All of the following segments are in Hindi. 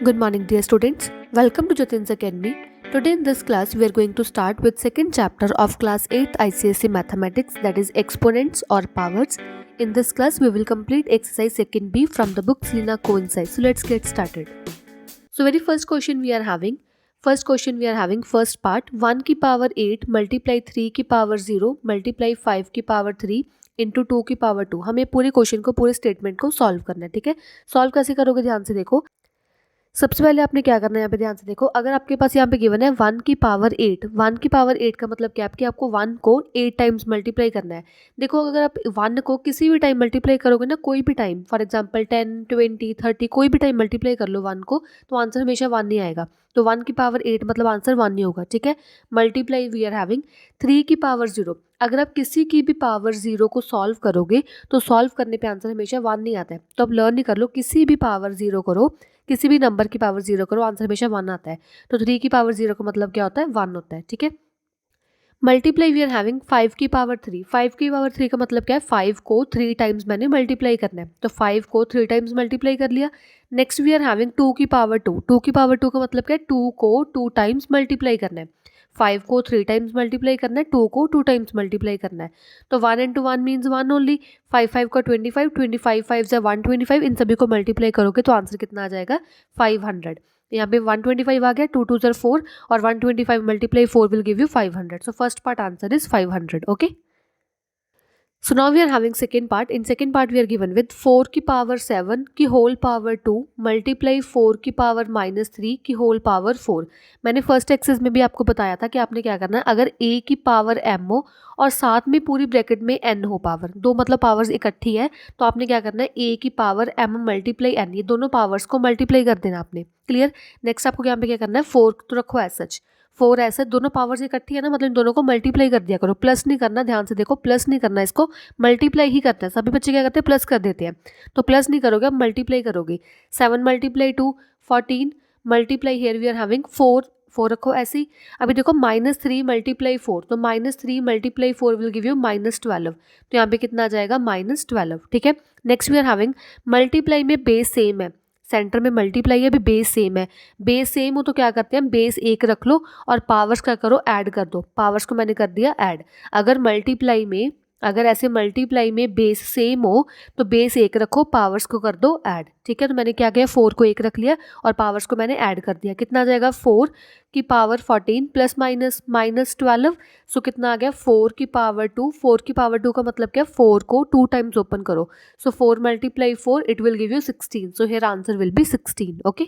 Good morning, dear students. Welcome to Jatin's Academy. Today in this class, we are going to start with second chapter of class 8th ICSE Mathematics, that is exponents or powers. In this class, we will complete exercise 2nd B from the book Selena Coincide. So let's get started. So very first question we are having. First part 1 की power 8 multiply 3 की power 0 multiply 5 की power 3 इंटू 2 की power 2. हमें पूरे क्वेश्चन को पूरे स्टेटमेंट को सॉल्व करना है. ठीक है, सॉल्व कैसे करोगे ध्यान से देखो. सबसे पहले आपने क्या करना है, यहाँ पे ध्यान से देखो. अगर आपके पास यहाँ पे गिवन है 1 की पावर 8, 1 की पावर 8 का मतलब क्या है कि आपको 1 को 8 टाइम्स मल्टीप्लाई करना है. देखो अगर आप 1 को किसी भी टाइम मल्टीप्लाई करोगे ना, कोई भी टाइम, फॉर एग्जांपल 10, 20, 30, कोई भी टाइम मल्टीप्लाई कर लो 1 को, तो आंसर हमेशा 1 नहीं आएगा. तो 1 की पावर 8 मतलब आंसर 1 नहीं होगा. ठीक है, मल्टीप्लाई वी आर हैविंग 3 की पावर 0. अगर आप किसी की भी पावर 0 को सॉल्व करोगे तो सॉल्व करने पे आंसर हमेशा 1 नहीं आता है. तो अब लर्न ही कर लो, किसी भी पावर 0 करो, किसी भी नंबर की पावर 0 करो, आंसर हमेशा 1 आता है. तो 3 की पावर 0 का मतलब क्या होता है, 1 होता है. ठीक है, मल्टीप्लाई वी आर हैविंग 5 की पावर 3. 5 की पावर 3 का मतलब क्या है, 5 को 3 टाइम्स मैंने मल्टीप्लाई करना है. तो 5 को 3 टाइम्स मल्टीप्लाई कर लिया. नेक्स्ट वी आर हैविंग 2 की पावर 2. 2 की पावर 2 का मतलब क्या है, 2 को 2 टाइम्स मल्टीप्लाई करना है. 5 को 3 टाइम्स मल्टीप्लाई करना है, 2 को 2 टाइम्स मल्टीप्लाई करना है. तो 1 इंटू 1 मीन्स 1 ओनली. 5 5 का 25, 25 5 से 125. इन सभी को मल्टीप्लाई करोगे तो आंसर कितना आ जाएगा, 500. यहाँ पे 125 आ गया, 2 2 ज़र 4 और 125 multiply 4 will give you 500. So first part answer is 500. Okay, so now we are having second part. In second part we are given with 4 की पावर 7 की होल पावर 2 मल्टीप्लाई 4 की पावर माइनस 3 की होल पावर 4. मैंने फर्स्ट एक्सरसाइज में भी आपको बताया था कि आपने क्या करना है, अगर a की पावर m हो और साथ में पूरी ब्रैकेट में n हो पावर, दो मतलब पावर्स इकट्ठी है, तो आपने क्या करना है, a की पावर m मल्टीप्लाई n, ये दोनों पावर्स को मल्टीप्लाई कर देना आपने. क्लियर. नेक्स्ट आपको यहाँ पे क्या करना है, 4 तो रखो एज सच, 4 ऐसे दोनों पावर्स इकट्ठी है ना, मतलब इन दोनों को मल्टीप्लाई कर दिया करो. प्लस नहीं करना, ध्यान से देखो, प्लस नहीं करना, इसको मल्टीप्लाई ही करना है. सभी बच्चे क्या करते हैं, प्लस कर देते हैं. तो प्लस नहीं करोगे, अब मल्टीप्लाई करोगे. 7 multiply 2 14 multiply here we are having 4 4 रखो ऐसे ही. अभी देखो -3 मल्टीप्लाई 4, तो -3 मल्टीप्लाई 4 विल गिव यू -12. तो यहाँ पे कितना आ जाएगा, -12. ठीक है, next we are having multiply में बेस सेम है, सेंटर में मल्टीप्लाई है, अभी बेस सेम है. बेस सेम हो तो क्या करते हैं, बेस 1 रख लो और पावर्स क्या करो, ऐड कर दो. पावर्स को मैंने कर दिया ऐड. अगर मल्टीप्लाई में, अगर ऐसे मल्टीप्लाई में बेस सेम हो तो बेस 1 रखो, पावर्स को कर दो ऐड. ठीक है, तो मैंने क्या किया, 4 को 1 रख लिया और पावर्स को मैंने ऐड कर दिया. कितना आ जाएगा, 4 की पावर 14 प्लस माइनस -12. सो कितना आ गया, 4 की पावर 2. 4 की पावर 2 का मतलब क्या, 4 को 2 टाइम्स ओपन करो. सो 4 multiply 4 it will give you 16. So here answer will B 16. Okay,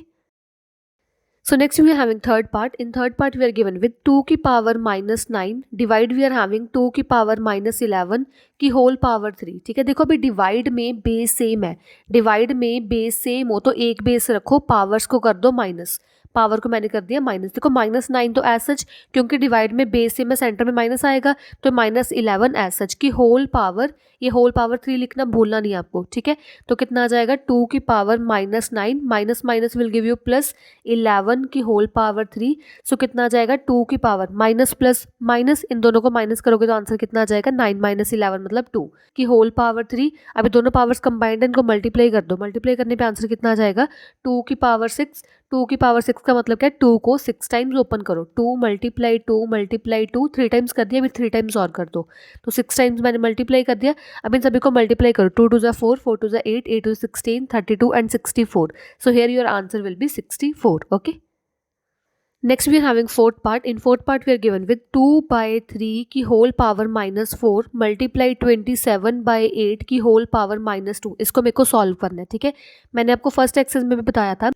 so next we are having third part. In third part we are given with 2 की power -9 divide we are having 2 की power -11 की whole power 3. ठीक है, देखो अभी डिवाइड में बेस सेम है, डिवाइड में बेस सेम हो तो एक बेस रखो, पावर्स को कर दो माइनस. पावर को मैंने कर दिया माइनस. देखो -9 तो एज सच, क्योंकि डिवाइड में बेस सेम है, सेंटर में माइनस आएगा, तो -11 एज सच की होल पावर, ये होल पावर 3 लिखना भूलना नहीं आपको. ठीक है, तो कितना आ जाएगा, 2 की power -9 minus minus will give you +11 की होल पावर 3. सो कितना आ जाएगा, 2 की पावर माइनस प्लस माइनस, इन दोनों को माइनस करोगे तो आंसर कितना आ जाएगा, 9 - 11 मतलब 2 की होल पावर 3. अभी दोनों पावर्स कंबाइंड है, इनको मल्टीप्लाई कर दो. मल्टीप्लाई करने पे आंसर कितना आ जाएगा, 2 की पावर 6. 2 की पावर 6 का मतलब क्या है, 2 को 6 टाइम्स ओपन करो. 2 मल्टीप्लाई 2 मल्टीप्लाई 2 3 टाइम्स कर दिया, अभी 3 टाइम्स और कर दो. तो 6 टाइम्स मैंने मल्टीप्लाई कर दिया. अब इन सभी को मल्टीप्लाई करो. 2 2 ज़ा 4, 4 2 ज़ा 8, 8 2 16, 32 and 64. So here your answer will be 64. Okay, next we are having fourth part. In fourth part we are given with 2/3 की होल पावर -4 मल्टीप्लाई 27/8 की होल पावर -2. इसको मेरे को सॉल्व करना है. ठीक है, मैंने आपको फर्स्ट एक्सरसाइज में भी बताया था,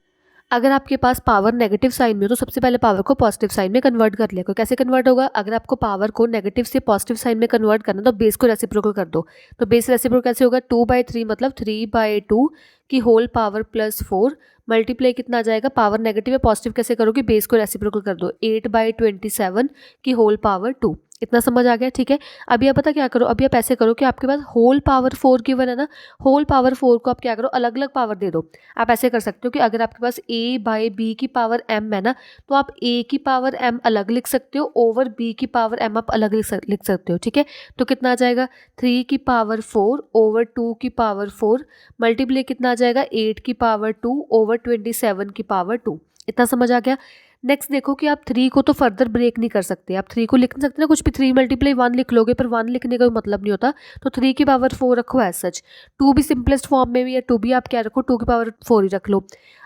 अगर आपके पास पावर नेगेटिव साइन में हो तो सबसे पहले पावर को पॉजिटिव साइन में कन्वर्ट कर लिया. कैसे कन्वर्ट होगा, अगर आपको पावर को नेगेटिव से पॉजिटिव साइन में कन्वर्ट करना तो बेस को रेसिप्रोकल कर दो. तो बेस रेसिप्रोकल कैसे होगा, 2/3 मतलब 3/2 की होल पावर +4 मल्टीप्लाई कितना आ जाएगा, पावर नेगेटिव है पॉजिटिव कैसे करोगे, बेस को रेसिप्रोकल कर दो, 8/27 की होल पावर 2. इतना समझ आ गया, ठीक है। अभी आप पता क्या करो, अभी आप ऐसे करो कि आपके पास होल पावर 4 गिवन है ना, होल पावर 4 को आप क्या करो, अलग अलग पावर दे दो। आप ऐसे कर सकते हो कि अगर आपके पास a बाई बी की पावर m है ना, तो आप a की पावर m अलग लिख सकते हो, ओवर b की पावर m आप अलग लिख सकते हो, ठीक है। तो कितना आ जाएगा, 3 की पावर 4 ओवर 2 की पावर 4 मल्टीप्लाई कितना आ जाएगा, 8 की पावर 2 ओवर 27 की पावर 2। इतना समझ आ गया। नेक्स्ट देखो कि आप 3 को तो फर्दर ब्रेक नहीं कर सकते, आप 3 को लिख नहीं सकते ना कुछ भी, 3 मल्टीप्लाई 1 लिख लोगे, पर 1 लिखने का मतलब नहीं होता। तो 3 की पावर 4 रखो एज सच, 2 भी सिंपलेस्ट फॉर्म में भी है, 2 भी आप क्या रखो, 2 की पावर 4 ही रख लो।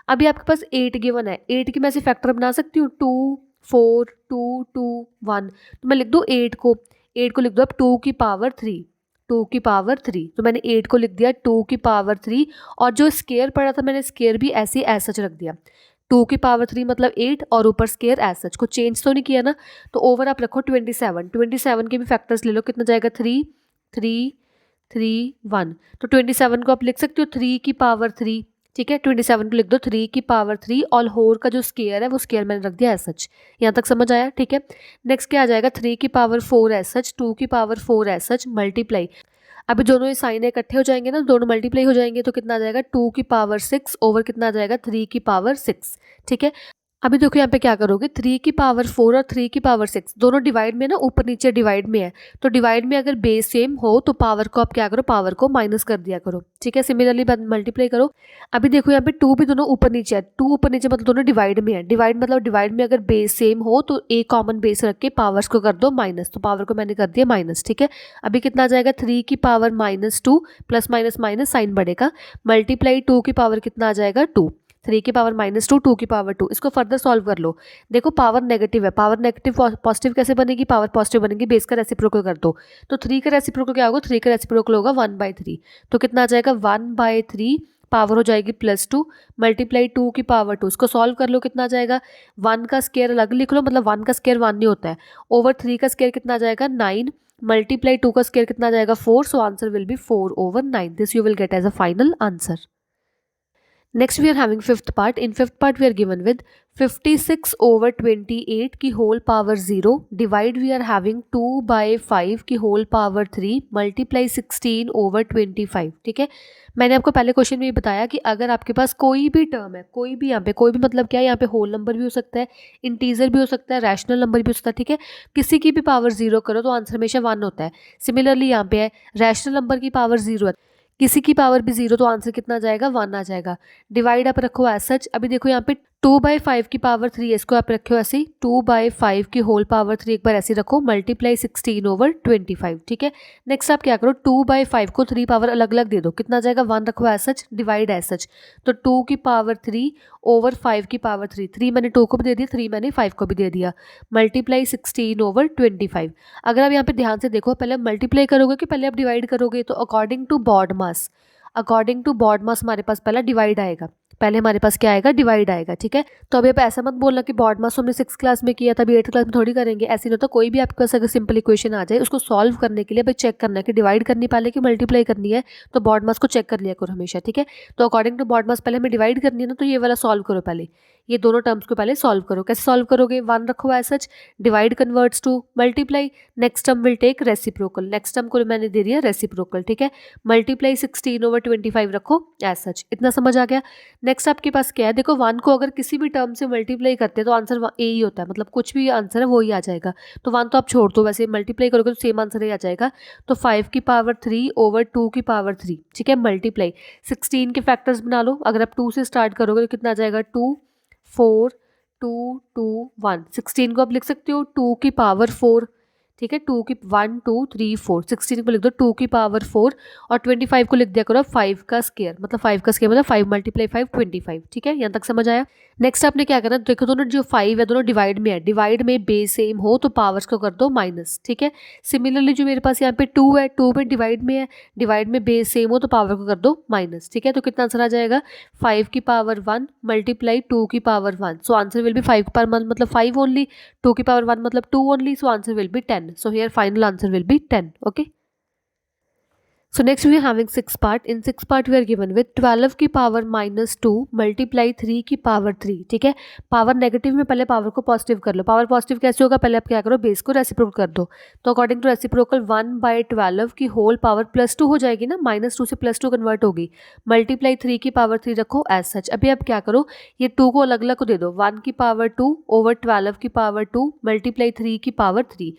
अभी आपके पास 8 गिवन है, 8 की मैं ऐसे फैक्टर बना सकती हूँ, 2 4 2 2 1, तो मैं लिख दूँ 8 को लिख दो अब 2 की पावर 3, 2 की पावर 3, तो मैंने 8 को लिख दिया 2 की पावर 3, और जो स्केयर पड़ा था मैंने स्केयर भी ऐसे एज सच रख दिया, 2 की पावर 3 मतलब 8 और ऊपर स्केयर एज सच, को चेंज तो नहीं किया ना। तो ओवर आप रखो 27 के भी फैक्टर्स ले लो, कितना जाएगा 3 3 3 1, तो 27 को आप लिख सकते हो 3 की पावर 3, ठीक है। 27 को लिख दो 3 की पावर 3, और होल का जो स्केयर है वो स्केयर मैंने रख दिया एज सच। यहाँ तक समझ आया, ठीक है। नेक्स्ट क्या आ जाएगा, 3 की पावर 4 एज सच, 2 की पावर 4 एज सच, मल्टीप्लाई। अभी दोनों ये साइन इकट्ठे हो जाएंगे ना, दोनों मल्टीप्लाई हो जाएंगे, तो कितना आ जाएगा 2 की पावर 6 ओवर कितना आ जाएगा 3 की पावर 6, ठीक है। अभी देखो यहाँ पे क्या करोगे, 3 की पावर 4 और 3 की पावर 6 दोनों डिवाइड में ना, ऊपर नीचे डिवाइड में है, तो डिवाइड में अगर बेस सेम हो तो पावर को आप क्या करो, पावर को माइनस कर दिया करो, ठीक है। सिमिलरली मल्टीप्लाई करो। अभी देखो यहाँ पे 2 भी दोनों ऊपर नीचे है, 2 ऊपर नीचे मतलब दोनों डिवाइड में है, डिवाइड मतलब डिवाइड में अगर बेस सेम हो तो एक कॉमन बेस रख के पावर्स को कर दो माइनस, तो पावर को मैंने कर दिया माइनस, ठीक है। अभी कितना आ जाएगा, 3 की power -2, plus minus minus sign बढ़ेगा, मल्टीप्लाई 2 की पावर कितना आ जाएगा 2, 3 की पावर -2 2 की पावर 2, इसको फर्दर सॉल्व कर लो। देखो पावर नेगेटिव है, पावर नेगेटिव पॉजिटिव कैसे बनेगी, पावर पॉजिटिव बनेगी, बेस का रेसिप्रोकल कर दो। तो 3 का रेसिप्रोकल क्या होगा, 3 का रेसिप्रोकल होगा 1/3, तो कितना आ जाएगा 1/3, पावर हो जाएगी +2, मल्टीप्लाई 2 की पावर 2, इसको सॉल्व कर लो, कितना आ जाएगा, 1 का स्केयर अलग लिख लो, मतलब 1 का स्केयर 1 नहीं होता है, ओवर 3 का स्केयर कितना आ जाएगा 9, मल्टीप्लाई 2 का स्केयर कितना आ जाएगा 4, so answer will be 4/9, this you will get as a final answer. Next we are having fifth part. In fifth part we are given with 56 over 28 की whole power 0, divide we are having 2/5 की whole power 3, multiply 16 over 25, ठीक है। मैंने आपको पहले क्वेश्चन में ये बताया कि अगर आपके पास कोई भी टर्म है, कोई भी, यहाँ पे कोई भी मतलब क्या है, यहाँ पे होल नंबर भी हो सकता है, इंटीजर भी हो सकता है, रैशनल नंबर भी हो सकता है, ठीक है। किसी की भी पावर 0 करो तो आंसर हमेशा 1 होता है। सिमिलरली यहाँ पे है, रैशनल नंबर की पावर 0 है, किसी की पावर भी 0, तो आंसर कितना आ जाएगा 1 आ जाएगा। डिवाइड आप रखो एज सच। अभी देखो यहाँ पे 2/5 की पावर 3 है, इसको आप रखो ऐसे, 2/5 की होल पावर 3 एक बार ऐसे रखो, मल्टीप्लाई 16 ओवर 25, ठीक है। नेक्स्ट आप क्या करो, 2/5 को 3 पावर अलग अलग दे दो, कितना आ जाएगा 1 रखो as such, divide as such, तो 2 की पावर 3 ओवर 5 की पावर 3, 3 मैंने 2 को भी दे दिया, 3 मैंने 5 को भी दे दिया, मल्टीप्लाई 16 ओवर 25। अगर आप यहाँ पे ध्यान से देखो, पहले मल्टीप्लाई करोगे कि पहले आप डिवाइड करोगे, तो according to BODMAS, according to BODMAS हमारे पास पहला डिवाइड आएगा, पहले हमारे पास क्या आएगा, डिवाइड आएगा, ठीक है। तो अभी आप ऐसा मत बोलना कि बॉड मास हमने 6 क्लास में किया था, अभी 8th क्लास में थोड़ी करेंगे, ऐसे नहीं होता। कोई भी आपके पास अगर सिंपल इक्वेशन आ जाए, उसको सॉल्व करने के लिए भाई चेक करना है कि डिवाइड करनी पहले कि मल्टीप्लाई करनी है, तो बॉड मास को चेक कर लिया करो हमेशा, ठीक है। तो अकॉर्डिंग टू बॉड मास पहले हमें डिवाइड करनी है ना, तो ये वाला सॉल्व करो, पहले ये दोनों टर्म्स को पहले सॉल्व करो। कैसे सॉल्व करोगे, 1 रखो as such, divide converts to multiply, next term will take reciprocal, next term को मैंने दे दिया रेसिप्रोकल, ठीक है। मल्टीप्लाई 16 ओवर 25 रखो एज सच, इतना समझ आ गया। नेक्स्ट आपके पास क्या है, देखो 1 को अगर किसी भी टर्म से मल्टीप्लाई करते हैं तो आंसर ए ही होता है, मतलब कुछ भी आंसर है वो ही आ जाएगा, तो 1 तो आप छोड़ दो, वैसे मल्टीप्लाई करोगे तो सेम आंसर ही आ जाएगा। तो 5 की पावर 3 ओवर 2 की पावर 3, ठीक है, मल्टीप्लाई 16 के फैक्टर्स बना लो। अगर आप 2 से स्टार्ट करोगे तो कितना आ जाएगा 2 4 2 2 1, 16 को आप लिख सकते हो 2 की पावर 4, ठीक है, 2 की 1 2 3 4, 16 को लिख दो 2 की पावर 4, और 25 को लिख दिया करो 5 का स्केयर, मतलब 5 का स्केयर मतलब 5 मल्टीप्लाई 5 25, ठीक है। यहाँ तक समझ आया। नेक्स्ट आपने क्या करना, देखो दोनों जो 5 है दोनों डिवाइड में है, डिवाइड में बेस सेम हो तो पावर्स को कर दो माइनस, ठीक है। सिमिलरली जो मेरे पास यहाँ पे 2 है, 2 में डिवाइड में है, डिवाइड में बेस सेम हो तो पावर को कर दो माइनस, ठीक है। तो कितना आंसर आ जाएगा 5 की पावर 1 मल्टीप्लाई 2 की power 1, so answer will B 5 per month मतलब 5 ओनली, 2 की पावर 1 मतलब 2 only, so answer will B 10, so here final answer will B 10, okay. So next we are having sixth part. In sixth part we are given with 12 की पावर -2 मल्टीप्लाई 3 की पावर 3. ठीक है, पावर नेगेटिव में पहले पावर को पॉजिटिव कर लो. पावर पॉजिटिव कैसे होगा, पहले आप क्या करो, बेस को रेसिप्रोकल कर दो. तो अकॉर्डिंग टू रेसिप्रोकल 1/12 की होल पावर +2 हो जाएगी ना, -2 से +2 कन्वर्ट होगी. मल्टीप्लाई 3 की पावर 3 रखो एज सच. अभी आप क्या करो, ये 2 को अलग अलग को दे दो. 1 की पावर 2 ओवर 12 की पावर 2 मल्टीप्लाई 3 की पावर 3.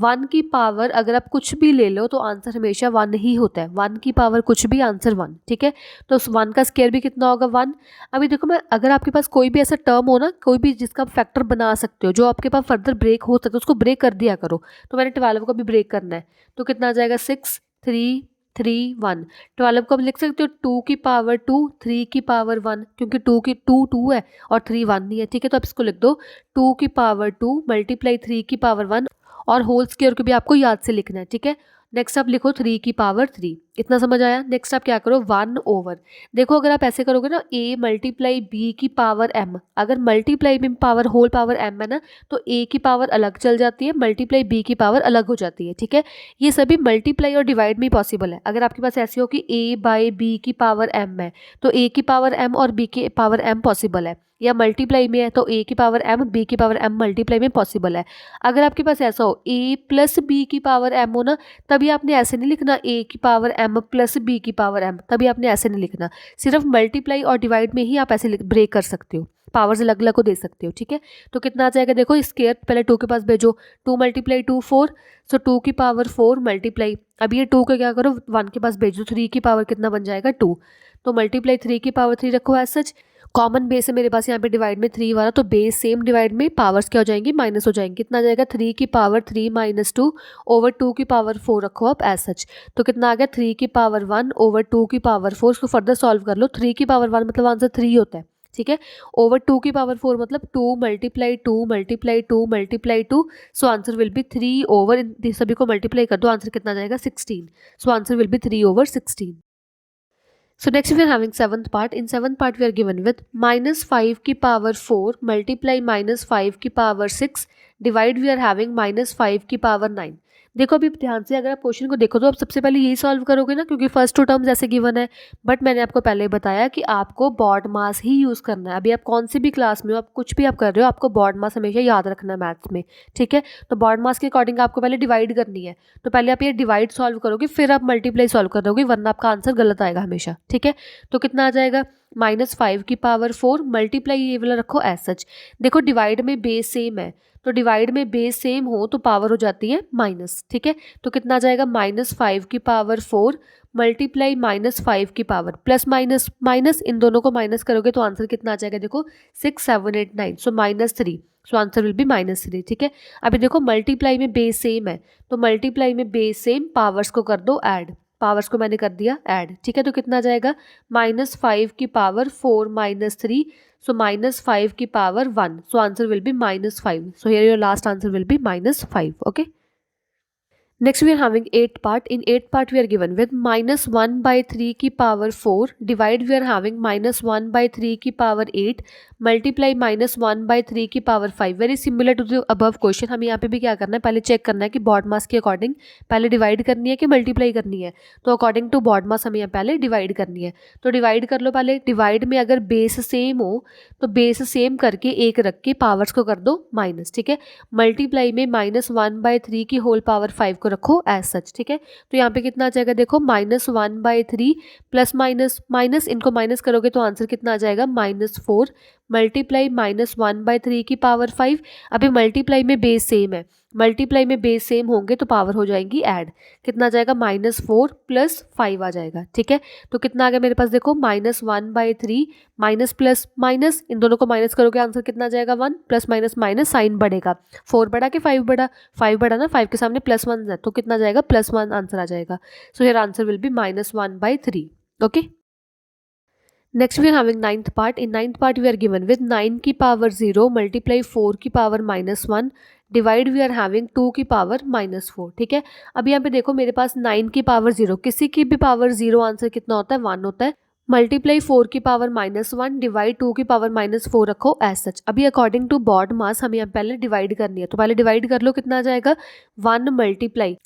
1 की पावर अगर आप कुछ भी ले लो तो आंसर हमेशा 1 ही होता है. 1 की पावर कुछ भी, आंसर 1. ठीक है, तो उस 1 का स्क्वायर भी कितना होगा, 1. अभी देखो, मैं अगर आपके पास कोई भी ऐसा टर्म हो ना, कोई भी जिसका आप फैक्टर बना सकते हो, जो आपके पास फर्दर ब्रेक हो सकता है, उसको ब्रेक कर दिया करो. तो मैंने 12 को भी ब्रेक करना है, तो कितना आ जाएगा, 6 3 3 1. 12 को आप लिख सकते हो 2 की पावर 2 3 की पावर 1, क्योंकि 2 है और 3 1 नहीं है. ठीक है, तो आप इसको लिख दो 2 की पावर 2 मल्टीप्लाई 3 की पावर 1, और होल स्क्वायर को भी आपको याद से लिखना है. ठीक है, नेक्स्ट आप लिखो 3 की पावर 3. इतना समझ आया. नेक्स्ट आप क्या करो, 1 ओवर. देखो अगर आप ऐसे करोगे ना, a मल्टीप्लाई बी की पावर m, अगर मल्टीप्लाई में पावर होल पावर m है ना, तो a की पावर अलग चल जाती है, मल्टीप्लाई b की पावर अलग हो जाती है. ठीक है, ये सभी मल्टीप्लाई और डिवाइड में ही पॉसिबल है. अगर आपके पास ऐसी हो कि a बाई बी की पावर m है, तो a की पावर m और b की पावर m पॉसिबल है. या मल्टीप्लाई में है तो a की पावर m b की पावर m मल्टीप्लाई में पॉसिबल है. अगर आपके पास ऐसा हो a प्लस b की पावर m हो ना, तभी आपने ऐसे नहीं लिखना a की पावर m प्लस b की पावर m, तभी आपने ऐसे नहीं लिखना. सिर्फ मल्टीप्लाई और डिवाइड में ही आप ऐसे ब्रेक कर सकते हो, पावर्स अलग अलग को दे सकते हो. ठीक है, तो कितना आ जाएगा, देखो स्क्वायर पहले 2 के पास भेजो. 2 मल्टीप्लाई 2 4, सो 2 की पावर 4 मल्टीप्लाई. अब ये 2 का क्या करो, 1 के पास भेजो. 3 की पावर कितना बन जाएगा, 2. तो मल्टीप्लाई 3 की पावर 3 रखो एज सच. कॉमन बेस है मेरे पास यहाँ पे डिवाइड में 3 वाला, तो बेस सेम, डिवाइड में पावर्स क्या हो जाएंगी, माइनस हो जाएंगी. कितना आ जाएगा, 3 की पावर 3 -2 ओवर 2 की पावर 4 रखो आप एज सच. तो कितना आ गया, 3 की पावर 1 ओवर 2 की पावर 4. इसको फर्दर सॉल्व कर लो. 3 की पावर 1 मतलब आंसर 3 होता है. ठीक है, ओवर 2 की पावर 4 मतलब 2 multiply 2 multiply 2 multiply 2. So answer will be 3 over, इन सभी को मल्टीप्लाई कर दो, आंसर कितना आ जाएगा, 16. सो answer will be 3 over 16. So next we are having seventh part. In seventh part we are given with -5 की पावर 4 मल्टीप्लाई -5 की power 6 divide we are having -5 की पावर 9. देखो अभी ध्यान से अगर आप क्वेश्चन को देखो तो आप सबसे पहले यही सॉल्व करोगे ना, क्योंकि फर्स्ट 2 टर्म्स ऐसे गिवन है. बट मैंने आपको पहले बताया कि आपको बॉड मास ही यूज़ करना है. अभी आप कौन सी भी क्लास में हो, आप कुछ भी आप कर रहे हो, आपको बॉड मास हमेशा याद रखना है मैथ्स में. ठीक है, तो बॉड मास के अकॉर्डिंग आपको पहले डिवाइड करनी है. तो पहले आप ये डिवाइड सॉल्व करोगे, फिर आप मल्टीप्लाई सॉल्व करोगे, वरना आपका आंसर गलत आएगा हमेशा. ठीक है, तो कितना आ जाएगा, -5 की पावर 4 मल्टीप्लाई ये वाला रखो एज सच. देखो डिवाइड में बेस सेम है, तो डिवाइड में बेस सेम हो तो पावर हो जाती है माइनस. ठीक है, तो कितना आ जाएगा, -5 की पावर 4 मल्टीप्लाई -5 की पावर प्लस माइनस माइनस, इन दोनों को माइनस करोगे तो आंसर कितना आ जाएगा, देखो 6 7 8 9, सो -3. सो आंसर विल बी -3. ठीक है, अभी देखो मल्टीप्लाई में बेस सेम है, तो मल्टीप्लाई में बेस सेम, पावर्स को कर दो ऐड. पावर्स को मैंने कर दिया ऐड. ठीक है, तो कितना आ जाएगा, -5 की पावर 4 -3, so -5 की power 1, so answer will be -5. So here your last answer will be -5. Okay. Next we are having 8th part. In 8th part we are given with -1/3 की power 4 divide we are having -1/3 की पावर 8 मल्टीप्लाई -1/3 की power 5. Very similar to the above question. हमें यहाँ पे भी क्या करना है, पहले चेक करना है कि बॉड मास के अकॉर्डिंग पहले डिवाइड करनी है कि मल्टीप्लाई करनी है. तो अकॉर्डिंग टू बॉड मास हमें यहाँ पहले डिवाइड करनी है, तो डिवाइड कर लो पहले. डिवाइड में अगर बेस सेम हो तो बेस सेम करके एक रख के पावर्स को कर दो माइनस. ठीक है, मल्टीप्लाई में -1/3 की होल पावर 5 को रखो एज सच. ठीक है, तो यहाँ पे कितना आ जाएगा, देखो -1/3 प्लस माइनस माइनस, इनको माइनस करोगे तो आंसर कितना आ जाएगा, -4 मल्टीप्लाई -1/3 की पावर 5. अभी मल्टीप्लाई में बेस सेम है, मल्टीप्लाई में बेस सेम होंगे तो पावर हो जाएंगी ऐड. कितना आ जाएगा, -4 प्लस 5 आ जाएगा. ठीक है, तो कितना आ गया मेरे पास, देखो -1/3 माइनस प्लस माइनस, इन दोनों को माइनस करोगे आंसर कितना आ जाएगा, 1 प्लस माइनस माइनस, साइन बढ़ेगा. 4 बढ़ा कि 5 बढ़ा, 5 बढ़ा ना, 5 के सामने +1 है तो कितना आ जाएगा, +1 आंसर आ जाएगा. So here answer will be -1/3. Okay. Next we are having 9th part. In 9th part we are given with 9 की पावर 0 मल्टीप्लाई 4 की power -1 divide we are having 2 की पावर -4. ठीक है, अब यहाँ पे देखो मेरे पास 9 की पावर 0, किसी की भी पावर 0 आंसर कितना होता है, 1 होता है. मल्टीप्लाई 4 की पावर -1 डिवाइड 2 की पावर -4 रखो एज सच. अभी अकॉर्डिंग टू बॉड मास हमें यहाँ पहले डिवाइड करनी है, तो पहले डिवाइड कर लो, कितना आ जाएगा, 1 मल्टीप्लाई.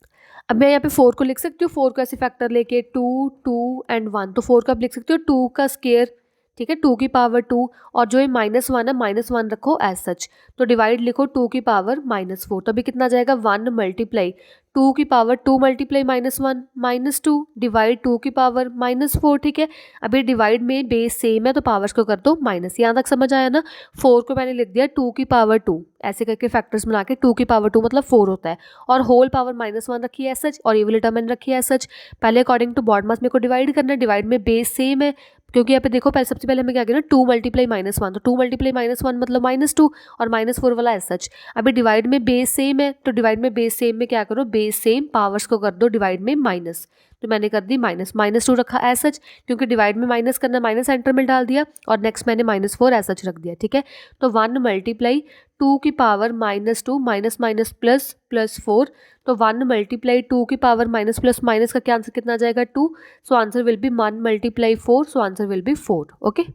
अब मैं यहाँ पे 4 को लिख सकती हूँ, 4 को ऐसे फैक्टर लेके 2, 2 एंड 1, तो 4 का आप लिख सकते हो 2 का स्केयर, ठीक है, 2 की पावर 2, और जो ये -1 है -1 रखो एज सच, तो डिवाइड लिखो 2 की पावर -4, तो अभी कितना आ जाएगा 1 मल्टीप्लाई 2 की पावर 2 मल्टीप्लाई -1 -2 डिवाइड 2 की पावर -4, ठीक है। अभी डिवाइड में बेस सेम है तो पावर्स को कर दो माइनस, यहाँ तक समझ आया ना। 4 को मैंने लिख दिया 2 की पावर 2, ऐसे करके फैक्टर्स बना के 2 की पावर 2 मतलब 4 होता है, और होल पावर -1 रखी है सच, और ये वाली टर्म मैंने रखी है सच। पहले अकॉर्डिंग टू बॉड मास मेरे को डिवाइड करना है, डिवाइड में बेस सेम है, क्योंकि यहाँ पे देखो पहले सबसे पहले हमें क्या किया ना 2 मल्टीप्लाई -1, तो 2 मल्टीप्लाई -1 मतलब -2 और -4 वाला एज सच। अभी डिवाइड में बेस सेम है, तो डिवाइड में बेस सेम में क्या करो, बेस सेम पावर्स को कर दो डिवाइड में माइनस, तो मैंने कर दी -2 रखा एज सच, क्योंकि डिवाइड में माइनस करना, माइनस सेंटर में डाल दिया, और नेक्स्ट मैंने -4 एज सच रख दिया, ठीक है। तो 1 मल्टीप्लाई 2 की power -2 minus minus plus plus 4, तो 1 मल्टीप्लाई 2 की पावर माइनस प्लस माइनस का क्या आंसर कितना आ जाएगा 2, so answer will be 1 multiply 4, so answer will be 4, okay.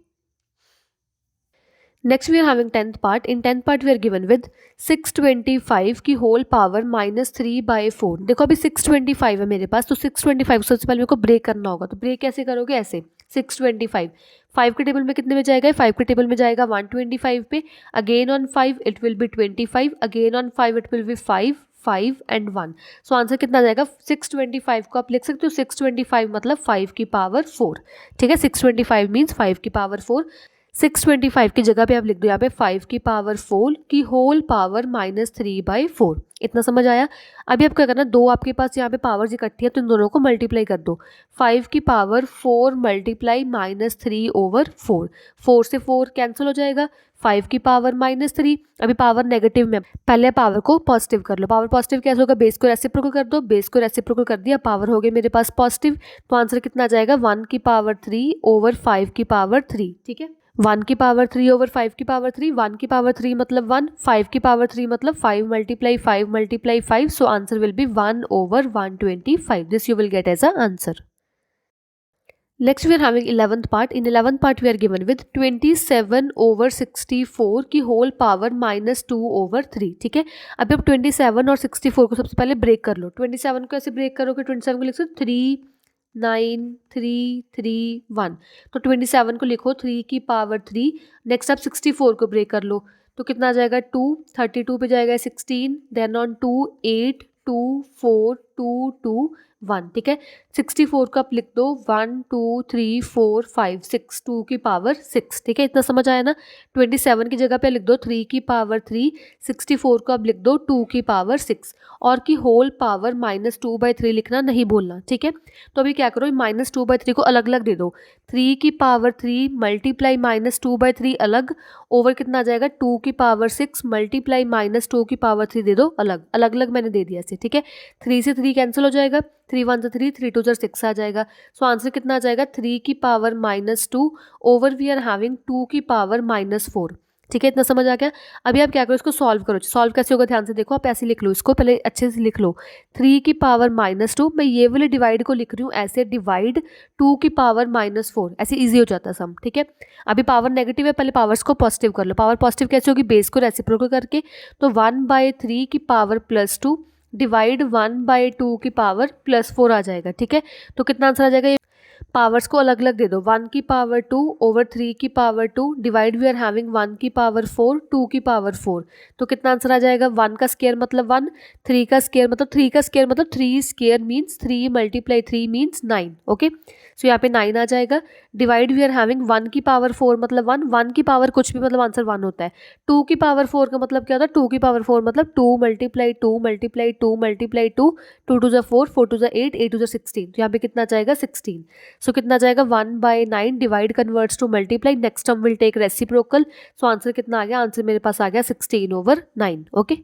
Next we are having 10th part. In 10th part we are given with 625 की होल पावर -3/4। देखो अभी 625 है मेरे पास, तो 625 सबसे पहले मेरे को ब्रेक करना होगा, तो ब्रेक कैसे करोगे, ऐसे 625 5 के टेबल में कितने में जाएगा, 5 के टेबल में जाएगा 125 पे, again on 5 it will be 25, again on 5 it will be 5 5 and 1, so answer कितना आ जाएगा 625 को आप लिख सकते हो 625 मतलब 5 की पावर 4, ठीक है। 625 मीन्स 5 की पावर 4। 625 की जगह पे आप लिख दो यहाँ पे 5 की पावर 4 की होल पावर -3/4, इतना समझ आया। अभी आप क्या करना, दो आपके पास यहाँ पे पावर्स इकट्ठी है तो इन दोनों को मल्टीप्लाई कर दो, 5 की पावर 4 मल्टीप्लाई -3/4, 4 से 4 कैंसिल हो जाएगा, 5 की पावर -3, अभी पावर नेगेटिव में, पहले पावर को पॉजिटिव कर लो, पावर पॉजिटिव कैसे होगा, बेस को रेसिप्रोकल कर दो, बेस को रेसिप्रोकल कर दिया, पावर हो गई मेरे पास पॉजिटिव, तो आंसर कितना आ जाएगा 1 की पावर 3 ओवर 5 की पावर 3, ठीक है। 1 की पावर 3 ओवर 5 की पावर 3, 1 की पावर 3 मतलब 1, 5 की पावर 3 मतलब 5 multiply 5 multiply 5, so answer will be 1 over 125, this you will get as a answer. Next we are having 11th part. In 11th part we are given with 27 over 64 की होल पावर -2 ओवर 3, ठीक है। अभी आप 27 और 64 को सबसे पहले ब्रेक कर लो, 27 को ऐसे ब्रेक करोगे, 27 को लिख सकते 3 9 3 3 1, तो 27 को लिखो 3 की पावर 3, नेक्स्ट आप 64 को ब्रेक कर लो, तो कितना आ जाएगा 2, 32 पे जाएगा 16, देन ऑन 2 8 2 4 2 2 1, ठीक है। 64 को आप लिख दो 1 2 3 4 5 6, 2 की पावर 6, ठीक है, इतना समझ आया ना। 27 की जगह पे लिख दो 3 की पावर 3, 64 को आप लिख दो 2 की पावर 6, और की होल पावर -2/3 लिखना नहीं बोलना, ठीक है। तो अभी क्या करो, -2/3 को अलग अलग दे दो, 3 की पावर 3 मल्टीप्लाई -2/3 अलग, ओवर कितना आ जाएगा 2 की पावर 6 मल्टीप्लाई -2 की पावर 3 दे दो अलग, अलग अलग मैंने दे दिया ऐसे, ठीक है। 3 से 3 कैंसिल हो जाएगा, 3 1 से 3 3 2 6 आ जाएगा, सो आंसर कितना आ जाएगा 3 की power -2 over we are having 2 की पावर -4, ठीक है, इतना समझ आ गया। अभी आप क्या करो, इसको सॉल्व करो, सॉल्व कैसे होगा ध्यान से देखो, आप ऐसे लिख लो, इसको पहले अच्छे से लिख लो, 3 की पावर -2, मैं ये वाले डिवाइड को लिख रही हूँ ऐसे, डिवाइड 2 की पावर -4, ऐसे इजी हो जाता है सम, ठीक है। अभी पावर नेगेटिव है, पहले पावर्स को पॉजिटिव कर लो, पावर पॉजिटिव कैसे होगी, बेस को रेसिप्रोकल करके, तो 1/3 की पावर +2 डिवाइड 1/2 की पावर +4 आ जाएगा, ठीक है। तो कितना आंसर आ जाएगा, ये पावर्स को अलग अलग दे दो, 1 की पावर 2 ओवर 3 की power 2 divide we are having 1 की पावर 4 2 की पावर 4, तो कितना आंसर आ जाएगा, 1 का स्क्वायर मतलब 1, 3 का स्क्वायर मतलब 3 का स्क्वायर मतलब 3 square means 3 multiply 3 means 9, okay, so यहाँ पे 9 आ जाएगा, डिवाइड वी आर हैविंग 1 की पावर 4 मतलब 1, 1 की पावर कुछ भी मतलब आंसर 1 होता है, 2 की पावर 4 का मतलब क्या होता है, 2 की पावर 4 मतलब 2 मल्टीप्लाई 2 मल्टीप्लाई 2 मल्टीप्लाई 2, 2 2 4 4 2 8 8 2 16, तो यहाँ पे कितना जाएगा 16, सो कितना आ जाएगा 1/9 divide converts to multiply, next हम will take reciprocal, so answer कितना आ गया, आंसर मेरे पास आ गया 16/9, okay.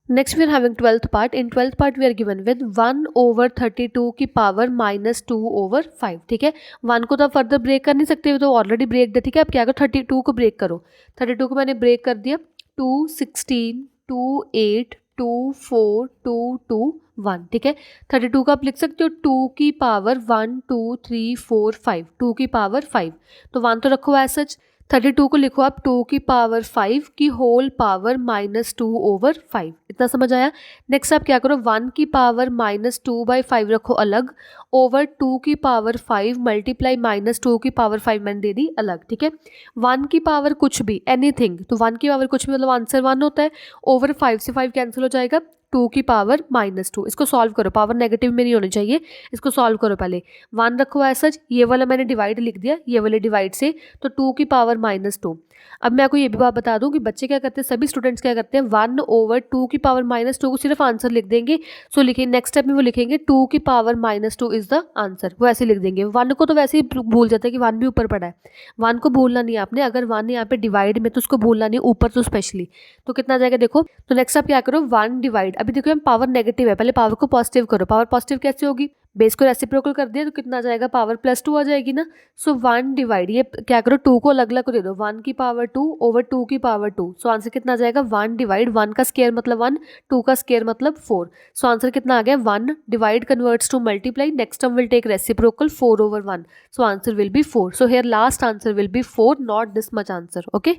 Next we are having 12th part. In 12th part we are given with 1/32 की पावर -2/5, ठीक है। 1 को तो आप फर्दर ब्रेक कर नहीं सकते, तो ऑलरेडी ब्रेक दे, ठीक है। आप क्या करो 32 को ब्रेक करो, 32 को मैंने ब्रेक कर दिया, 2 16 2 8 2 4 2 2 1, ठीक है। 32 का आप लिख सकते हो 2 की पावर 1 2 3 4 5, 2 की पावर 5, तो 1 तो रखो एज सच, 32 को लिखो आप 2 की पावर 5 की होल पावर -2/5, इतना समझ आया। नेक्स्ट आप क्या करो, 1 की पावर -2/5 रखो अलग, ओवर 2 की पावर 5 मल्टीप्लाई -2 की पावर 5 मैंने दे दी अलग, ठीक है। 1 की पावर कुछ भी, एनीथिंग, तो 1 की पावर कुछ भी मतलब आंसर 1 होता है। ओवर 5 से 5 कैंसिल हो जाएगा, 2 की पावर -2। इसको सॉल्व करो, पावर नेगेटिव में नहीं होनी चाहिए, इसको सॉल्व करो पहले। 1 रखो ऐसा, ये वाला मैंने डिवाइड लिख दिया, ये वाले डिवाइड से, तो 2 की पावर -2। अब मैं आपको ये भी बात बता दूं कि बच्चे क्या करते हैं, सभी स्टूडेंट्स क्या करते हैं, 1/2 की पावर -2 को सिर्फ आंसर लिख देंगे। सो लिखेंगे नेक्स्ट स्टेप में, वो लिखेंगे 2 की पावर -2 इज द आंसर, वो ऐसे लिख देंगे। 1 को तो वैसे ही भूल जाते हैं कि 1 भी ऊपर पड़ा है, 1 को भूलना नहीं है आपने। अगर 1 यहाँ पे डिवाइड में, तो उसको भूलना नहीं, ऊपर तो स्पेशली। तो कितना आ जाएगा देखो, तो नेक्स्ट आप क्या करो, 1 डिवाइड, अभी देखो हम पावर नेगेटिव है, पहले पावर को पॉजिटिव करो। पावर पॉजिटिव कैसे होगी, बेस को रेसिप्रोकल कर दिया तो कितना आ जाएगा, पावर +2 आ जाएगी ना। सो 1 डिवाइड, ये क्या करो 2 को अलग अलग दे दो, 1 की पावर 2 ओवर 2 की पावर 2। सो आंसर कितना आ जाएगा, 1 डिवाइड, 1 का स्क्वायर मतलब 1, 2 का स्क्वायर मतलब 4। सो आंसर कितना आ गया, 1 divide converts to multiply, next term will take reciprocal 4/1। So answer will be 4। So here last answer will be 4, not this much answer, okay?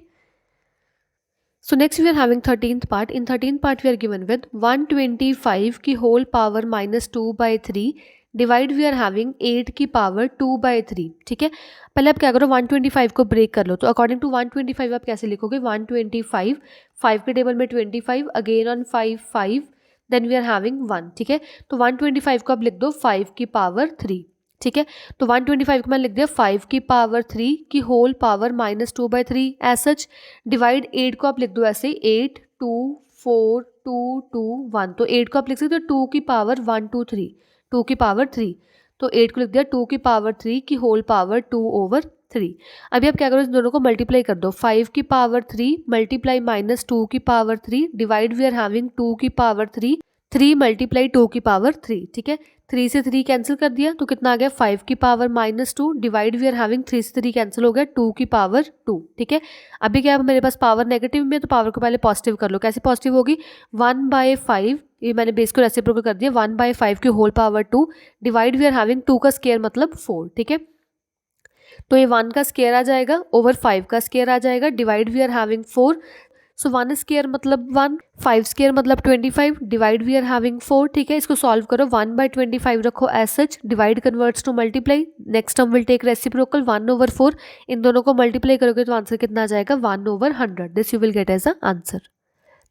So next we are having 13th part. In 13th part we are given with 125 की whole power -2/3 divide we are having 8 की पावर 2/3, ठीक है। पहले आप क्या करो, 125 को ब्रेक कर लो। तो अकॉर्डिंग टू 125 आप कैसे लिखोगे, 125, 5 के टेबल में 25, again on 5 5, then we are having 1, ठीक है। तो 125 को आप लिख दो 5 की पावर 3, ठीक है। तो 125 को मैंने लिख दिया 5 की पावर 3 की whole power -2/3 as such. Divide 8 को आप लिख दो ऐसे, 8 2 4 2 2 1। तो 8 को आप लिख सकते हो 2 की पावर 1 2 3, 2 की पावर 3। तो 8 को लिख दिया 2 की पावर 3 की होल पावर 2/3। अभी आप क्या करो, इन दोनों को मल्टीप्लाई कर दो, 5 की पावर 3 मल्टीप्लाई -2 की power 3 divide we are having 2 की पावर 3, 3 मल्टीप्लाई 2 की पावर 3, ठीक है। 3 से 3 कैंसिल कर दिया तो कितना आ गया, 5 की power -2 divide we are having 3 से 3 कैंसिल हो गया, 2 की पावर 2, ठीक है। अभी क्या है, मेरे पास पावर नेगेटिव में, तो पावर को पहले पॉजिटिव कर लो। कैसे पॉजिटिव होगी, 1/5, ये मैंने बेस को रेसिप्रोकल कर दिया, 1/5 की whole power 2 divide we are having 2 का स्क्वायर मतलब 4, ठीक है। तो ये 1 का स्क्वायर आ जाएगा, ओवर 5 का स्क्वायर आ जाएगा, divide we are having 4। So 1 square मतलब 1, 5 स्क्वायर मतलब 25, डिवाइड वी आर हैविंग 4, ठीक है। इसको सॉल्व करो, 1/25 रखो as such, divide converts to multiply, next term will take reciprocal 1/4। इन दोनों को मल्टीप्लाई करोगे तो आंसर कितना आ जाएगा, 1/100। This you will get as a answer.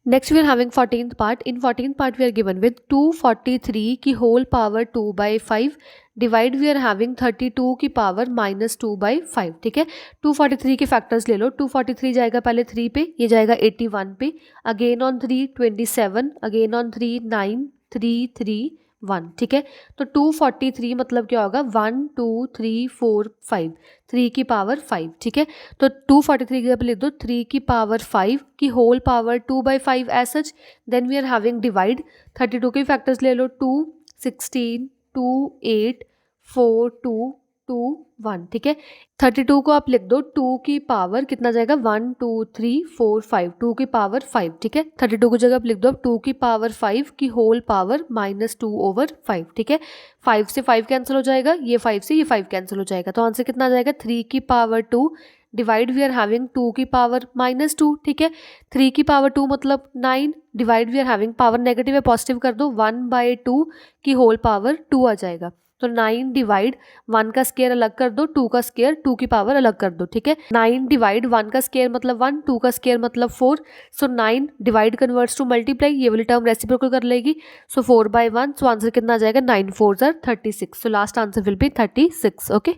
Next we are having 14th part. In 14th part we are given with 243 की whole power 2/5 divide we are having 32 की पावर -2/5, ठीक है। 243 के फैक्टर्स ले लो, 243 जाएगा पहले 3 पे, ये जाएगा 81 पे, अगेन ऑन 3 27, अगेन ऑन 3 9 3 3 1, ठीक है। तो 243 मतलब क्या होगा, 1 2 3 4 5, 3 की पावर 5, ठीक है। तो 243 की जगह लिख दो 3 की पावर 5 की whole power 2/5 as such. Then we are having divide, 32 के फैक्टर्स ले लो, 2 16 2 8 4 2 2 1, ठीक है। 32 को आप लिख दो 2 की पावर कितना जाएगा, 1 2 3 4 5, 2 की पावर 5, ठीक है। 32 की जगह आप लिख दो 2 की पावर 5 की होल पावर -2/5, ठीक है। 5 से 5 कैंसिल हो जाएगा, ये 5 से ये 5 कैंसिल हो जाएगा, तो आंसर कितना आ जाएगा, 3 की power 2 divide we are having 2 की पावर -2, ठीक है। 3 की पावर 2 मतलब 9 divide we are having, power negative है पॉजिटिव कर दो, 1/2 की होल पावर 2 आ जाएगा। तो 9 डिवाइड 1 का स्क्वायर अलग कर दो, 2 का स्क्वायर 2 की पावर अलग कर दो, ठीक है। 9 डिवाइड 1 का स्क्वायर मतलब 1, 2 का स्क्वायर मतलब 4। सो 9 डिवाइड कन्वर्ट्स टू मल्टीप्लाई, ये वाली टर्म रेसिप्रोकल कर लेगी, सो 4/1। सो आंसर कितना आ जाएगा, 9 4s are 36। So last answer will B 36, okay.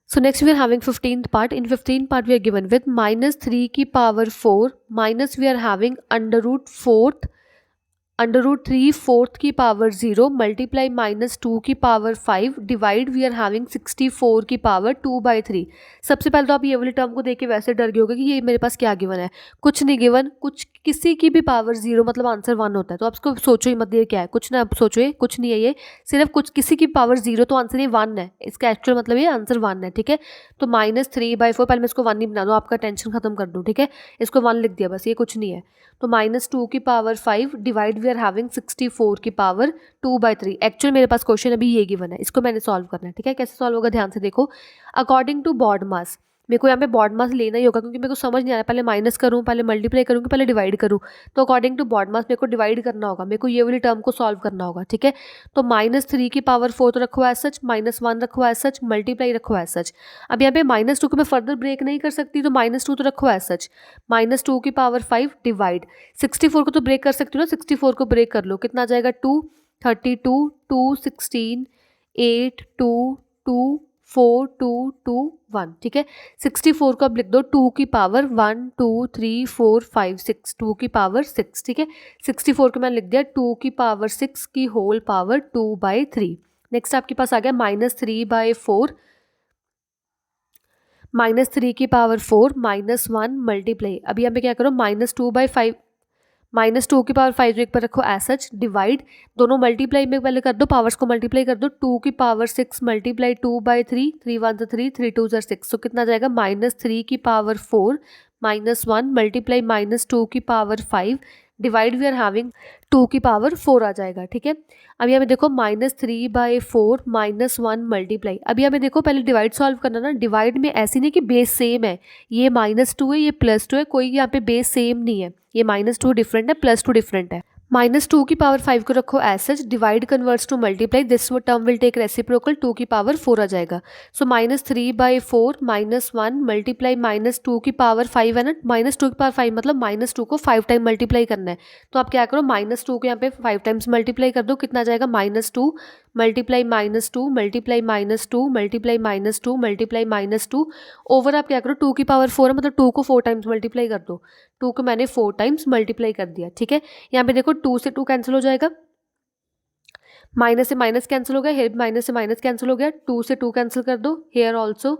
So next we are having 15th part. In 15th part we are given with -3 की power 4 minus we are having √4 √3 4th की पावर 0 मल्टीप्लाई -2 की power 5 divide we are having 64 की पावर 2/3। सबसे पहले तो आप ये वाली टर्म को देख के वैसे डर गए होगे कि ये मेरे पास क्या गिवन है, कुछ नहीं गिवन, कुछ किसी की भी पावर 0 मतलब आंसर 1 होता है। तो आप इसको सोचो ही मत, ये क्या है, कुछ ना, आप सोचो ये कुछ नहीं है, ये सिर्फ कुछ किसी की पावर 0 तो आंसर ये 1 है, इसका एक्चुअल मतलब ये आंसर 1 है, ठीक है। तो -3/4, पहले मैं इसको 1 ही बना दूँ, आपका टेंशन खत्म कर दूँ, ठीक है। इसको 1 लिख दिया बस, ये कुछ नहीं है। तो -2 की power 5 divide we are having 64 की पावर 2/3। एक्चुअल मेरे पास क्वेश्चन अभी ये गिवन है, इसको मैंने सॉल्व करना है, ठीक है। कैसे सॉल्व होगा ध्यान से देखो। अकॉर्डिंग टू बॉडी मास, मेरे को यहाँ पे बॉड मास लेना ही होगा क्योंकि मेरे को समझ नहीं आ रहा पहले माइनस करूँ, पहले मल्टीप्लाई करूँ कि पहले डिवाइड करूँ। तो अकॉर्डिंग टू बॉड मास मेरे को डिवाइड करना होगा, मेरे को ये वाली टर्म को सॉल्व करना होगा, ठीक है। तो -3 की पावर 4 तो रखो एज सच, -1 रखो एज सच, मल्टीप्लाई रखो एज सच। अब यहाँ पे -2 को मैं फर्दर ब्रेक नहीं कर सकती, तो -2 तो रखो एज सच, -2 की पावर 5 डिवाइड 64 को तो ब्रेक कर सकती हूँ ना, 64 को ब्रेक कर लो, कितना आ जाएगा 2, 32, 2, 16, 8, 2, 2, 4, 2, 2, 1, ठीक है। 64 को अब लिख दो 2 की पावर 1, 2, 3, 4, 5, 6, 2 की पावर 6, ठीक है। 64 को मैंने लिख दिया 2 की पावर 6 की होल पावर 2/3। नेक्स्ट आपके पास आ गया -3/4, -3 की पावर 4, -1 मल्टीप्लाई, अभी यहाँ पे क्या करो -2/5, -2 की पावर 5 एक पर रखो एज सच, डिवाइड, दोनों मल्टीप्लाई में पहले कर दो, पावर्स को मल्टीप्लाई कर दो, 2 की पावर 6 मल्टीप्लाई 2/3, 3 1 3, 3 2 6, तो कितना जाएगा -3 की पावर 4 -1 मल्टीप्लाई -2 की power 5 divide we are having 2 की पावर 4 आ जाएगा, ठीक है। अभी हमें देखो -3/4 -1 मल्टीप्लाई, अभी हमें देखो पहले डिवाइड सॉल्व करना ना, डिवाइड में ऐसी नहीं कि बेस सेम है, ये -2 है ये +2 है, कोई यहाँ पे बेस सेम नहीं है, ये -2 डिफरेंट है, +2 डिफरेंट है। -2 की पावर 5 को रखो as such, divide converts to multiply, this term will take reciprocal, 2 की पावर 4 आ जाएगा। सो -3/4 -1 मल्टीप्लाई -2 की पावर 5 है ना, -2 की पावर 5 मतलब -2 को 5 टाइम मल्टीप्लाई करना है। तो आप क्या करो -2 को यहाँ पे 5 टाइम्स मल्टीप्लाई कर दो, कितना जाएगा -2 multiply -2 multiply -2 multiply -2 multiply -2 over, आप क्या करो 2 की पावर 4 है मतलब 2 को 4 टाइम्स मल्टीप्लाई कर दो, 2 को मैंने 4 टाइम्स मल्टीप्लाई कर दिया, ठीक है। यहाँ पे देखो 2 से 2 कैंसिल हो जाएगा, माइनस से माइनस कैंसिल हो गया, हेयर माइनस से माइनस कैंसिल हो गया, 2 से 2 कैंसिल कर दो, here also